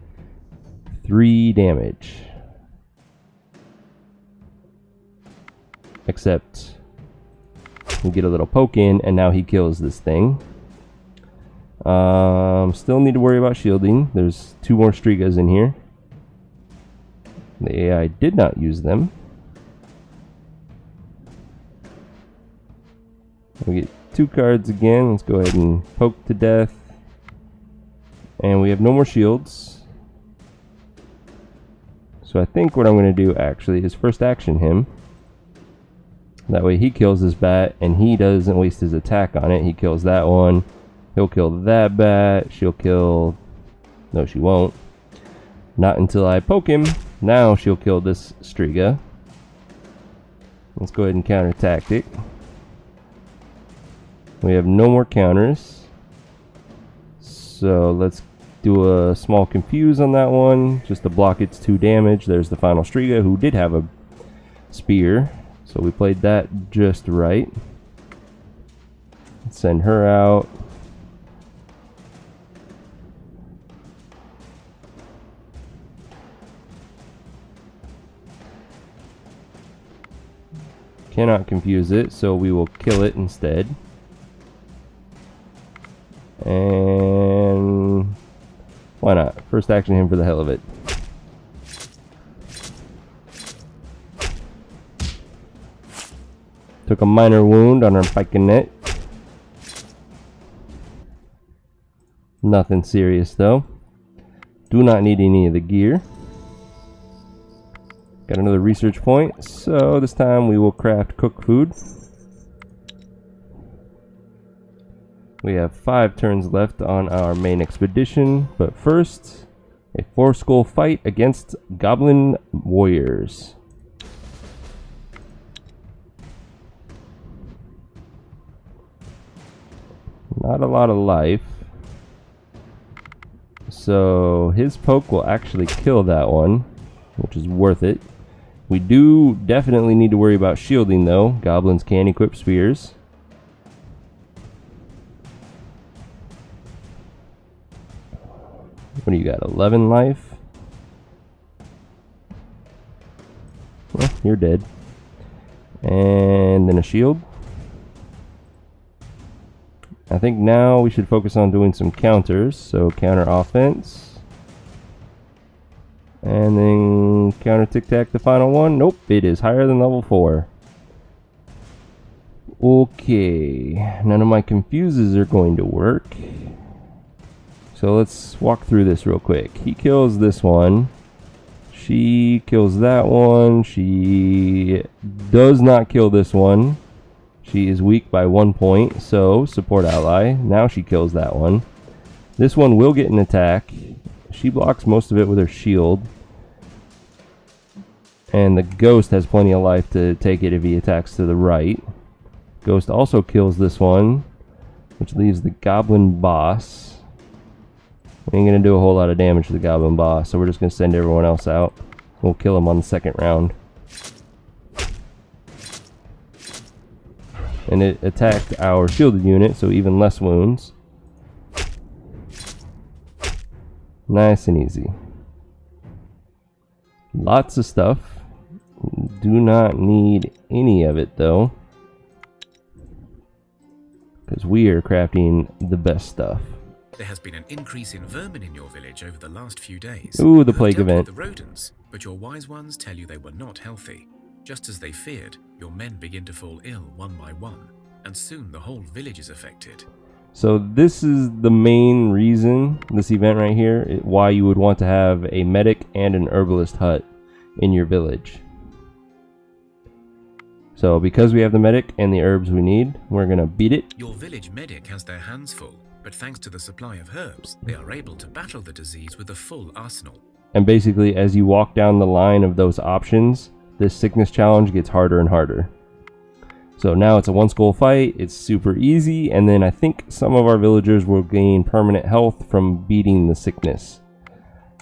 3 damage. Except we get a little poke in, and now he kills this thing. Still need to worry about shielding. There's 2 more Strigas in here. The AI did not use them. We get 2 cards again. Let's go ahead and poke to death. And we have no more shields. So I think what I'm going to do actually is first action him. That way he kills this bat and he doesn't waste his attack on it. He kills that one. He'll kill that bat. She'll kill... No, she won't. Not until I poke him. Now she'll kill this Striga. Let's go ahead and counter tactic. We have no more counters. So let's do a small confuse on that one. Just to block its 2 damage. There's the final Striga, who did have a spear. So we played that just right. Let's send her out. Cannot confuse it, so we will kill it instead. And why not? First action him for the hell of it. Took a minor wound on our pikenet. Nothing serious though. Do not need any of the gear. Got another research point, so this time we will craft cook food. We have 5 turns left on our main expedition, but first, a 4-skull fight against goblin warriors. Not a lot of life. So his poke will actually kill that one, which is worth it. We do definitely need to worry about shielding though. Goblins can equip spears. What do you got? 11 life? Well, you're dead. And then a shield. I think now we should focus on doing some counters. So counter offense. And then counter tic-tac the final one. Nope, it is higher than level 4. Okay, none of my confuses are going to work. So let's walk through this real quick. He kills this one. She kills that one. She does not kill this one. She is weak by 1 point, so support ally. Now she kills that one. This one will get an attack. She blocks most of it with her shield. And the ghost has plenty of life to take it if he attacks to the right. Ghost also kills this one, which leaves the goblin boss. We ain't gonna do a whole lot of damage to the goblin boss, so we're just gonna send everyone else out. We'll kill him on the second round. And it attacked our shielded unit, so even less wounds. Nice and easy. Lots of stuff. Do not need any of it though, because we are crafting the best stuff. There has been an increase in vermin in your village over the last few days. Ooh, the plague event. The rodents, but your wise ones tell you they were not healthy. Just as they feared, your men begin to fall ill one by one, and soon the whole village is affected. So this is the main reason, this event right here, why you would want to have a medic and an herbalist hut in your village. So because we have the medic and the herbs we need, we're gonna beat it. Your village medic has their hands full, but thanks to the supply of herbs, they are able to battle the disease with a full arsenal. And basically, as you walk down the line of those options, this sickness challenge gets harder and harder. So now it's a one skull fight, it's super easy, and then I think some of our villagers will gain permanent health from beating the sickness.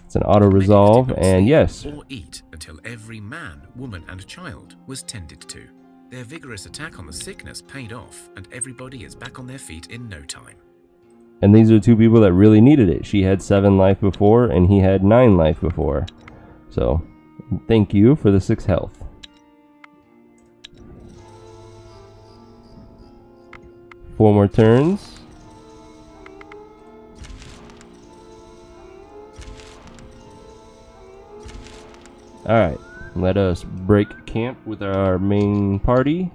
It's an auto resolve, and yes. Or eat until every man, woman, and child was tended to. Their vigorous attack on the sickness paid off, and everybody is back on their feet in no time. And these are two people that really needed it. She had 7 life before, and he had 9 life before. So, thank you for the 6 health. Four more turns. Alright, let us break camp with our main party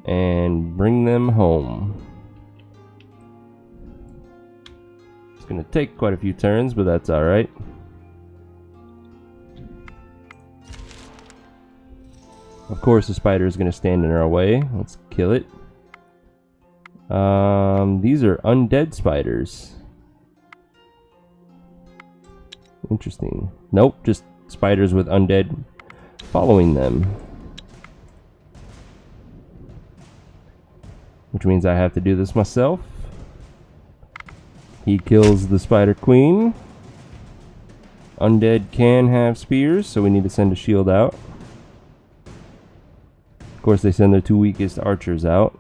and bring them home. It's gonna take quite a few turns, but that's alright. Of course the spider is gonna stand in our way. Let's kill it. These are undead spiders. Interesting. Nope, just spiders with undead following them. Which means I have to do this myself. He kills the spider queen. Undead can have spears, so we need to send a shield out. Of course, they send their 2 weakest archers out.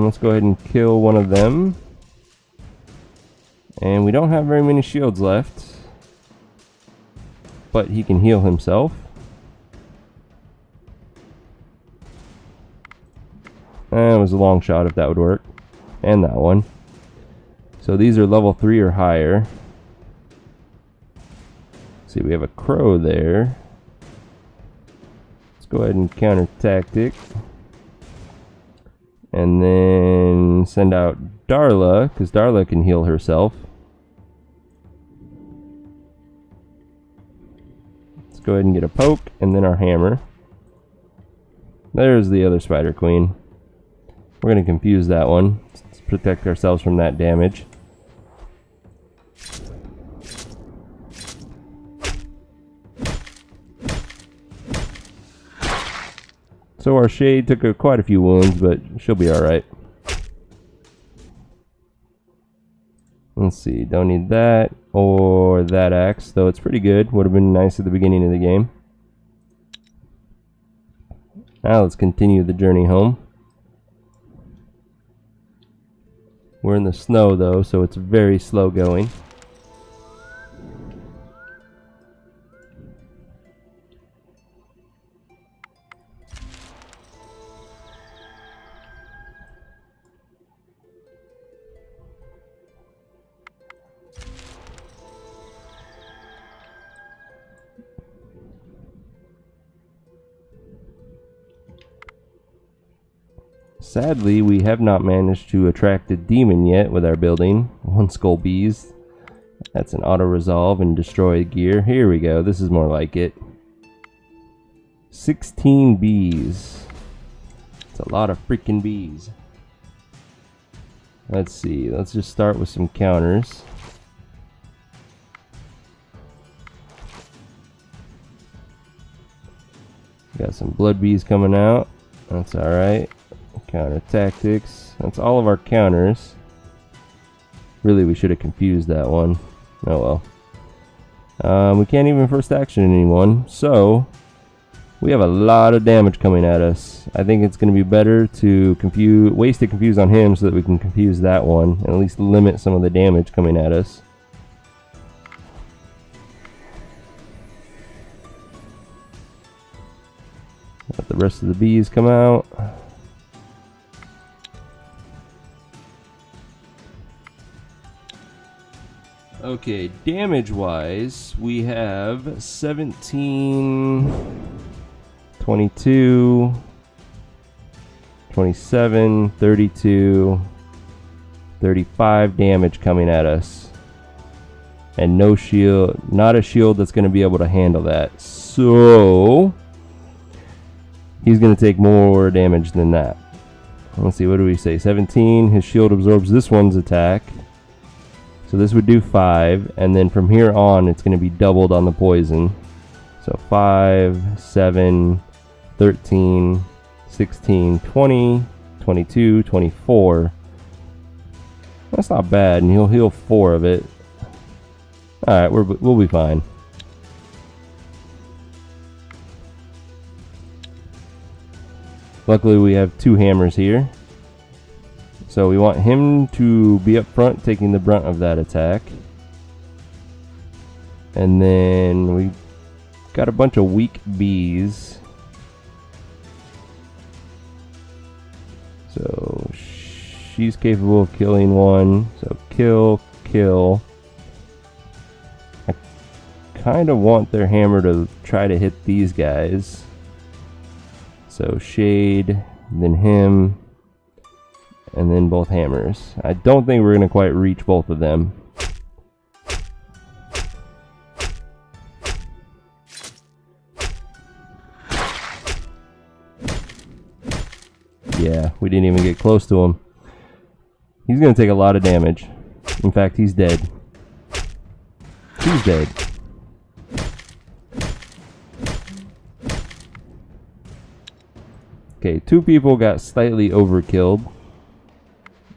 Let's go ahead and kill one of them. And we don't have very many shields left. But he can heal himself. That was a long shot if that would work. And that one. So these are level 3 or higher. Let's see, we have a crow there. Let's go ahead and counter tactic. And then send out Darla, because Darla can heal herself. Let's go ahead and get a poke, and then our hammer. There's the other spider queen. We're going to confuse that one to protect ourselves from that damage. So our shade took quite a few wounds, but she'll be alright. Let's see, don't need that or that axe, though it's pretty good. Would have been nice at the beginning of the game. Now let's continue the journey home. We're in the snow though, so it's very slow going. Sadly, we have not managed to attract a demon yet with our building. One skull bees. That's an auto resolve and destroy gear. Here we go. This is more like it. 16 bees. It's a lot of freaking bees. Let's see. Let's just start with some counters. Got some blood bees coming out. That's alright. Counter tactics. That's all of our counters. Really, we should have confused that one. Oh well. We can't even first action anyone, so we have a lot of damage coming at us. I think it's going to be better to waste a confuse on him so that we can confuse that one and at least limit some of the damage coming at us. Let the rest of the bees come out. Okay, damage-wise, we have 17, 22, 27, 32, 35 damage coming at us. And no shield, not a shield that's going to be able to handle that. So he's going to take more damage than that. Let's see, what do we say? 17, his shield absorbs this one's attack. So this would do 5, and then from here on it's going to be doubled on the poison. So 5, 7, 13, 16, 20, 22, 24. That's not bad, and he'll heal 4 of it. Alright, we'll be fine. Luckily we have 2 hammers here. So we want him to be up front taking the brunt of that attack. And then we got a bunch of weak bees. So she's capable of killing one. So kill, kill. I kind of want their hammer to try to hit these guys. So shade, then him. And then both hammers. I don't think we're going to quite reach both of them. Yeah, we didn't even get close to him. He's going to take a lot of damage. In fact, he's dead. He's dead. Okay, 2 people got slightly overkilled.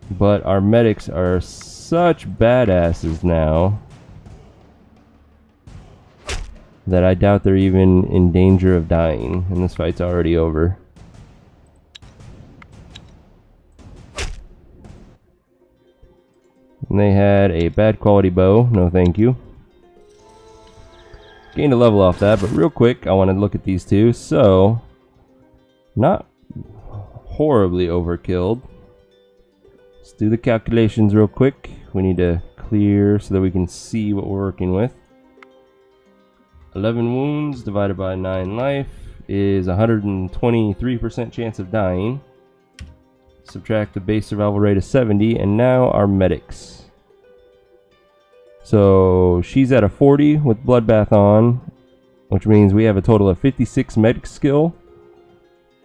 But our medics are such badasses now that I doubt they're even in danger of dying, and this fight's already over. And they had a bad quality bow, no thank you. Gained a level off that, but real quick I want to look at these 2. So, not horribly overkilled. Let's do the calculations real quick. We need to clear so that we can see what we're working with. 11 wounds divided by 9 life is 123% chance of dying. Subtract the base survival rate of 70, and now our medics. So she's at a 40 with bloodbath on, which means we have a total of 56 medic skill.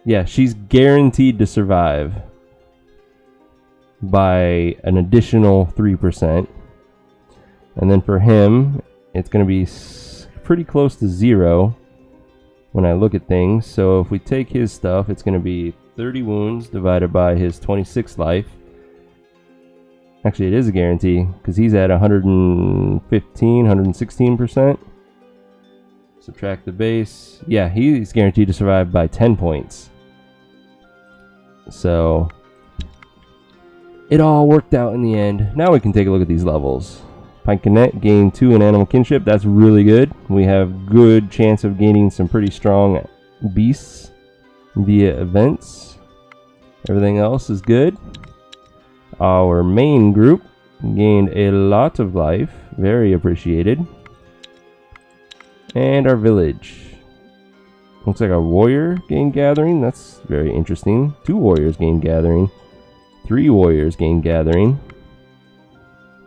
Yeah, she's guaranteed to survive by an additional 3%. And then for him, it's going to be pretty close to 0 when I look at things. So if we take his stuff, it's going to be 30 wounds divided by his 26 life. Actually, it is a guarantee because he's at 116%. Subtract the base. Yeah, he's guaranteed to survive by 10 points. So it all worked out in the end. Now we can take a look at these levels. Pincanet gain 2 in animal kinship. That's really good. We have good chance of gaining some pretty strong beasts via events. Everything else is good. Our main group gained a lot of life. Very appreciated. And our village. Looks like our warrior gained gathering. That's very interesting. 2 warriors gained gathering. 3 warriors gain gathering.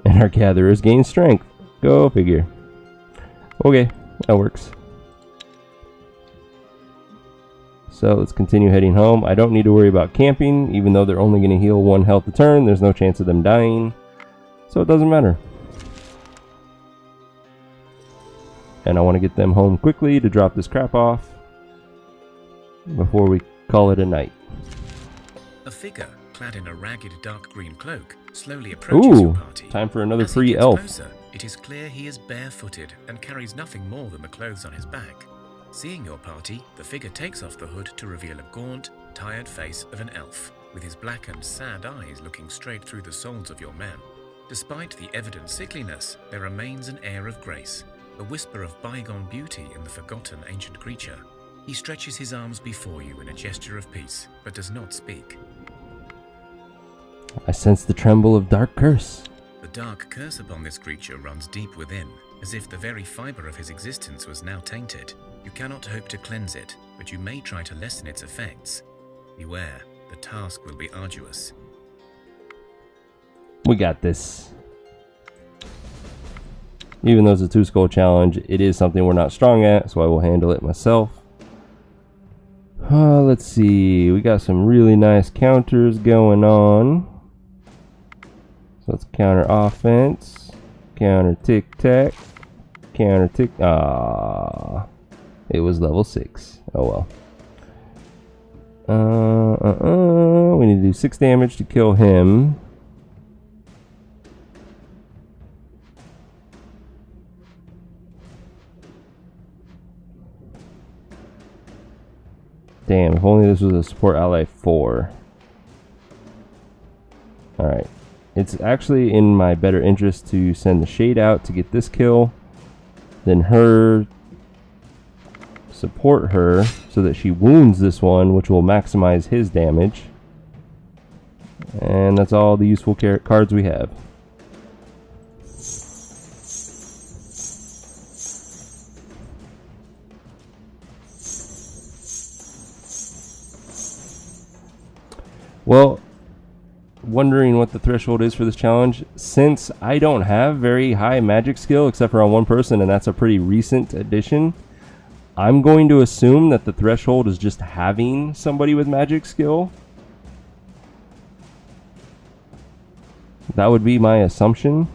And our gatherers gain strength. Go figure. Okay, that works. So let's continue heading home. I don't need to worry about camping, even though they're only going to heal 1 health a turn. There's no chance of them dying. So it doesn't matter. And I want to get them home quickly to drop this crap off. before we call it a night. A figure clad in a ragged dark green cloak slowly approaches your party. Time for another As he free gets elf. closer, it is clear he is barefooted and carries nothing more than the clothes on his back. Seeing your party, the figure takes off the hood to reveal a gaunt, tired face of an elf, with his black and sad eyes looking straight through the souls of your men. Despite the evident sickliness, there remains an air of grace, a whisper of bygone beauty in the forgotten ancient creature. He stretches his arms before you in a gesture of peace, but does not speak. I sense the tremble of dark curse. The dark curse upon this creature runs deep within, as if the very fiber of his existence was now tainted. You cannot hope to cleanse it, but you may try to lessen its effects. Beware, the task will be arduous. We got this. Even though it's a 2-skull challenge, it is something we're not strong at, so I will handle it myself. Let's see, we got some really nice counters going on. So let's counter offense, counter tic-tac, counter tic. It was level 6. Oh well. We need to do 6 damage to kill him. Damn, if only this was a support ally 4. Alright. It's actually in my better interest to send the shade out to get this kill, then her support her so that she wounds this one, which will maximize his damage. And that's all the useful cards we have. Well, wondering what the threshold is for this challenge. Since I don't have very high magic skill except for on one person, and that's a pretty recent addition, I'm going to assume that the threshold is just having somebody with magic skill. That would be my assumption.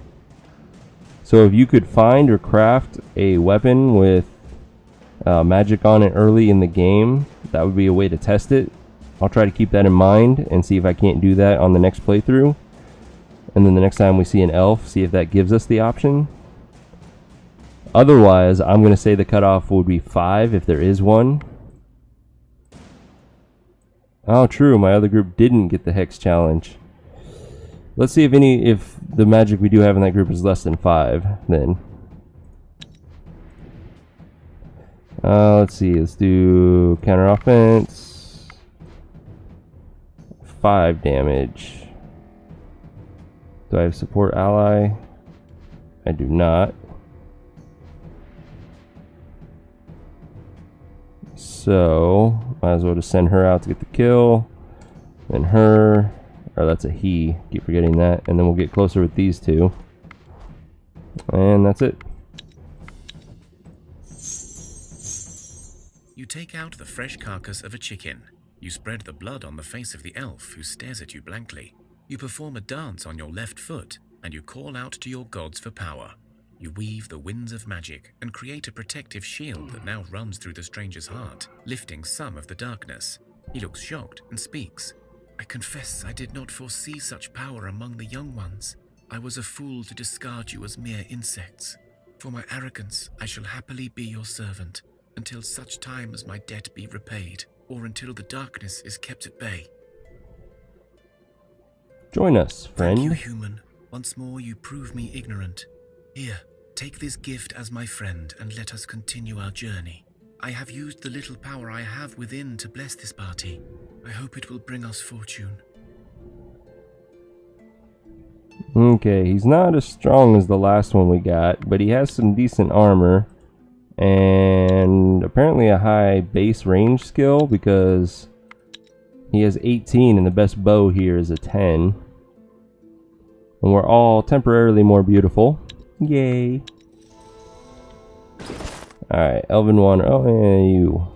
So if you could find or craft a weapon with magic on it early in the game, that would be a way to test it. I'll try to keep that in mind and see if I can't do that on the next playthrough. And then the next time we see an elf, see if that gives us the option. Otherwise, I'm going to say the cutoff would be 5 if there is one. Oh, true. My other group didn't get the Hex challenge. Let's see if the magic we do have in that group is less than 5 then. Let's see. Let's do counter offense. 5 damage. Do I have support ally? I do not. So, might as well just send her out to get the kill. Then her. Or that's a he. Keep forgetting that. And then we'll get closer with these two. And that's it. You take out the fresh carcass of a chicken. You spread the blood on the face of the elf, who stares at you blankly. You perform a dance on your left foot, and you call out to your gods for power. You weave the winds of magic and create a protective shield that now runs through the stranger's heart, lifting some of the darkness. He looks shocked and speaks. I confess I did not foresee such power among the young ones. I was a fool to discard you as mere insects. For my arrogance, I shall happily be your servant, until such time as my debt be repaid, or until the darkness is kept at bay. Join us, friend. Thank you, human. Once more you prove me ignorant. Here, take this gift as my friend, and let us continue our journey. I have used the little power I have within to bless this party. I hope it will bring us fortune. Okay, he's not as strong as the last one we got, but he has some decent armor. And apparently a high base range skill, because he has 18 and the best bow here is a 10. And we're all temporarily more beautiful. Yay. Alright, Elven Wanderer. Oh, yeah, you.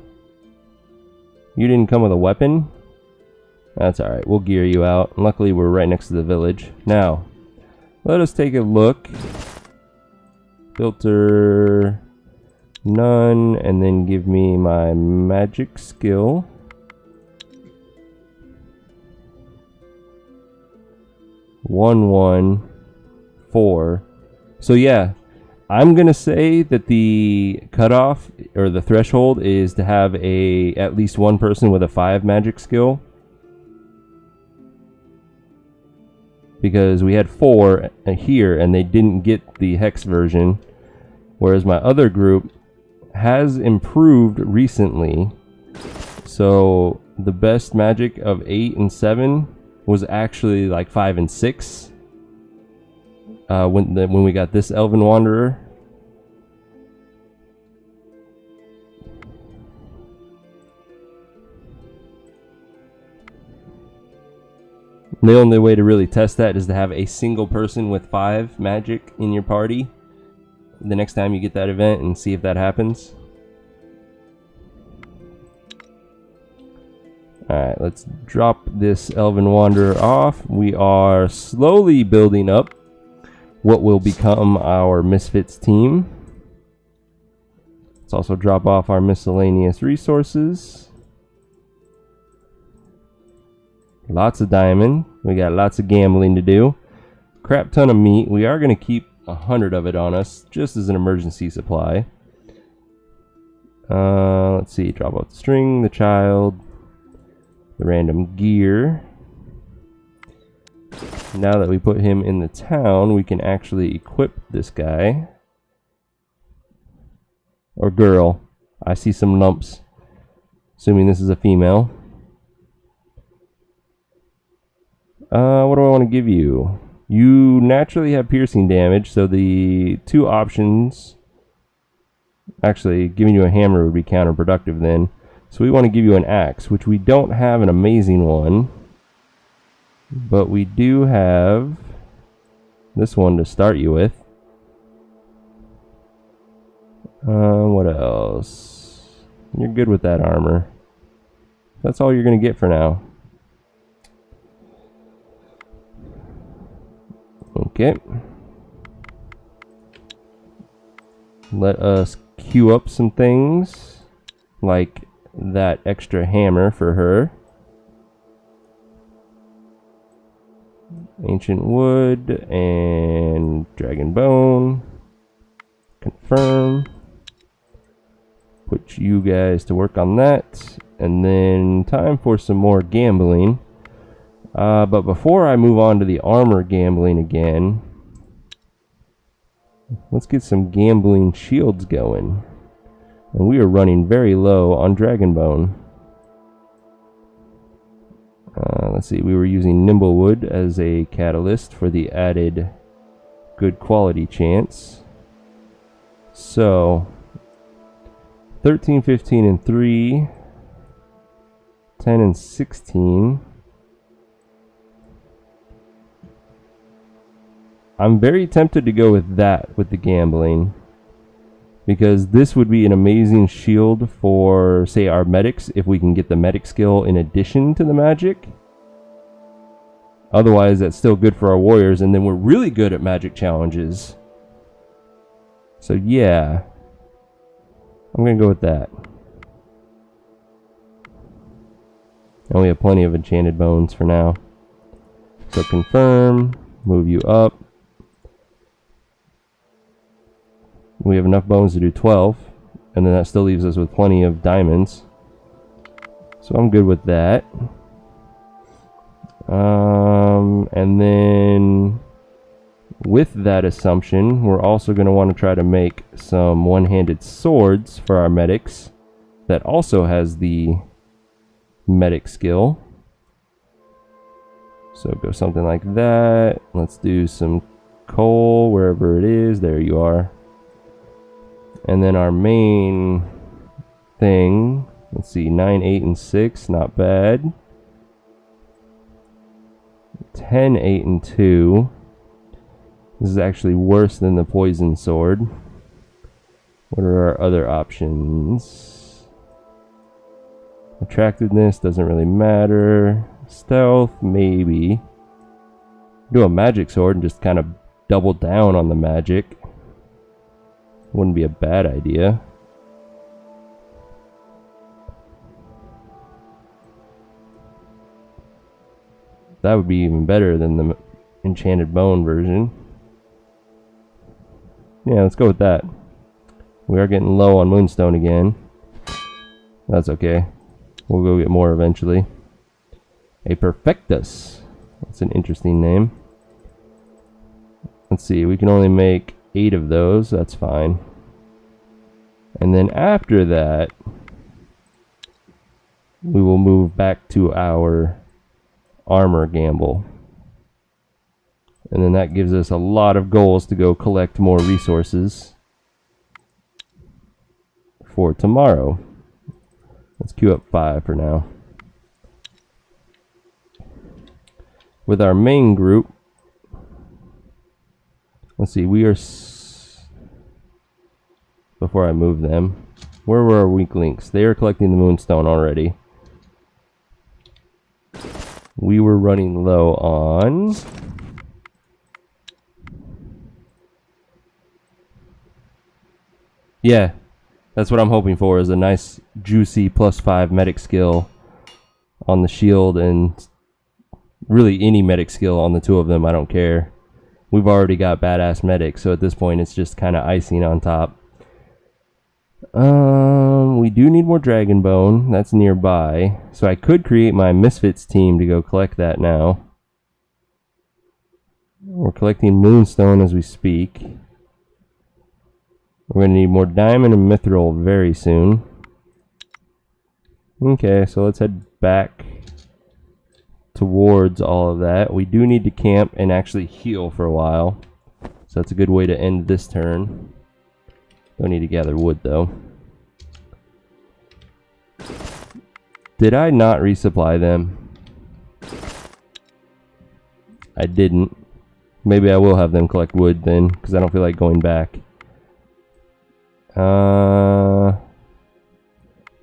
You didn't come with a weapon? That's alright, we'll gear you out. Luckily, we're right next to the village. Now, let us take a look. Filter none, and then give me my magic skill. 1, 1, 4. So yeah, I'm gonna say that the cutoff or the threshold is to have at least one person with a 5 magic skill, because we had 4 here and they didn't get the hex version, whereas my other group has improved recently. So the best magic of 8 and 7 was actually like 5 and 6 when we got this Elven Wanderer. The only way to really test that is to have a single person with 5 magic in your party the next time you get that event and see if that happens. Alright, let's drop this Elven Wanderer off. We are slowly building up what will become our Misfits team. Let's also drop off our miscellaneous resources. Lots of diamond. We got lots of gambling to do. Crap ton of meat. We are going to keep 100 of it on us just as an emergency supply. Let's see. Drop out the string, the child, the random gear. Now that we put him in the town, we can actually equip this guy. Or girl. I see some lumps. Assuming this is a female. What do I want to give you? You naturally have piercing damage, so the 2 options... Actually, giving you a hammer would be counterproductive then. So we want to give you an axe, which we don't have an amazing one. But we do have this one to start you with. What else? You're good with that armor. That's all you're going to get for now. Okay. Let us queue up some things, like that extra hammer for her. Ancient wood and dragon bone. Confirm. Put you guys to work on that. And then time for some more gambling. But before I move on to the armor gambling again, let's get some gambling shields going. And we are running very low on dragon bone. Let's see, we were using nimblewood as a catalyst for the added good quality chance. So 13, 15, and 3, 10 and 16. I'm very tempted to go with that with the gambling, because this would be an amazing shield for, say, our medics if we can get the medic skill in addition to the magic. Otherwise, that's still good for our warriors, and then we're really good at magic challenges. So yeah, I'm gonna go with that. And we have plenty of enchanted bones for now. So confirm, move you up. We have enough bones to do 12, and then that still leaves us with plenty of diamonds. So I'm good with that. And then with that assumption, we're also going to want to try to make some one-handed swords for our medics that also has the medic skill. So go something like that. Let's do some coal wherever it is. There you are. And then our main thing, let's see, 9, 8, and 6, not bad. 10, 8, and 2. This is actually worse than the poison sword. What are our other options? Attractiveness doesn't really matter. Stealth, maybe. Do a magic sword and just kind of double down on the magic. Wouldn't be a bad idea. That would be even better than the enchanted bone version. Yeah, let's go with that. We are getting low on moonstone again. That's okay. We'll go get more eventually. A perfectus. That's an interesting name. Let's see, we can only make 8 of those. That's fine. And then after that, we will move back to our armor gamble. And then that gives us a lot of goals to go collect more resources for tomorrow. Let's queue up 5 for now. With our main group, let's see, we are... Before I move them, where were our weak links? They are collecting the moonstone already. We were running low on... Yeah, that's what I'm hoping for, is a nice juicy +5 medic skill on the shield, and really any medic skill on the 2 of them, I don't care. We've already got badass medics, so at this point it's just kind of icing on top. We do need more dragon bone. That's nearby, so I could create my misfits team to go collect that now. We're collecting moonstone as we speak. We're going to need more diamond and mithril very soon. Okay, so let's head back towards all of that. We do need to camp and actually heal for a while, so that's a good way to end this turn. Don't need to gather wood though. Did I not resupply them? I didn't. Maybe I will have them collect wood then, because I don't feel like going back.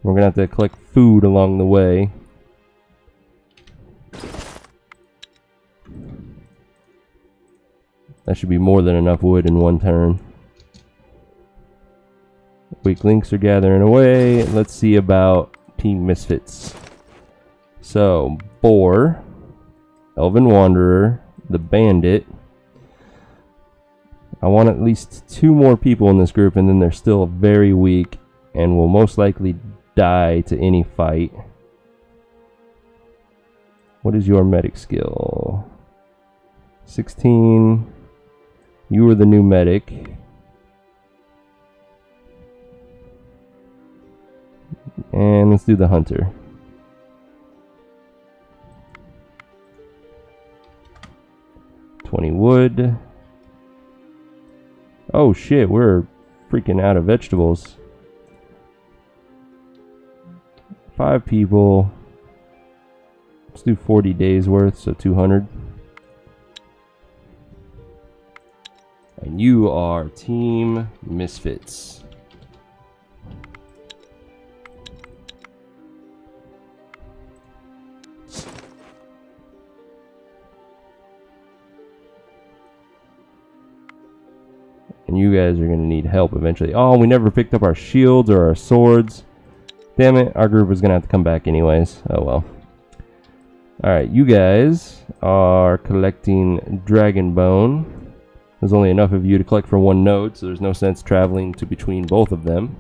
We're gonna have to collect food along the way. That should be more than enough wood in one turn. Weak links are gathering away. Let's see about Team Misfits. So, Boar, Elven Wanderer, the Bandit. I want at least 2 more people in this group, and then they're still very weak and will most likely die to any fight. What is your medic skill? 16. You are the new medic. And let's do the hunter. $20 wood. Oh shit, we're freaking out of vegetables. 5 people. Let's do 40 days worth, so 200. And you are Team Misfits. And you guys are going to need help eventually. Oh, we never picked up our shields or our swords. Damn it, our group is going to have to come back anyways. Oh well. Alright, you guys are collecting dragon bone. There's only enough of you to collect for 1 node, so there's no sense traveling to between both of them.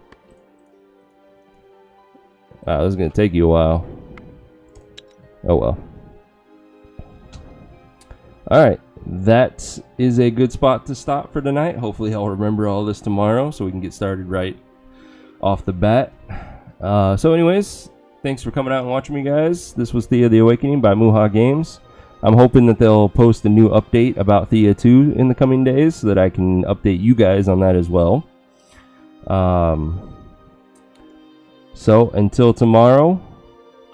Wow, this is going to take you a while. Oh well. Alright, that is a good spot to stop for tonight. Hopefully I'll remember all this tomorrow so we can get started right off the bat. So anyways, thanks for coming out and watching me, guys. This was Thea the Awakening by Muha Games. I'm hoping that they'll post a new update about Thea 2 in the coming days so that I can update you guys on that as well. So until tomorrow,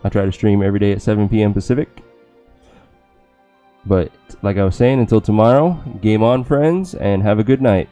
I try to stream every day at 7 p.m. Pacific. But like I was saying, until tomorrow, game on, friends, and have a good night.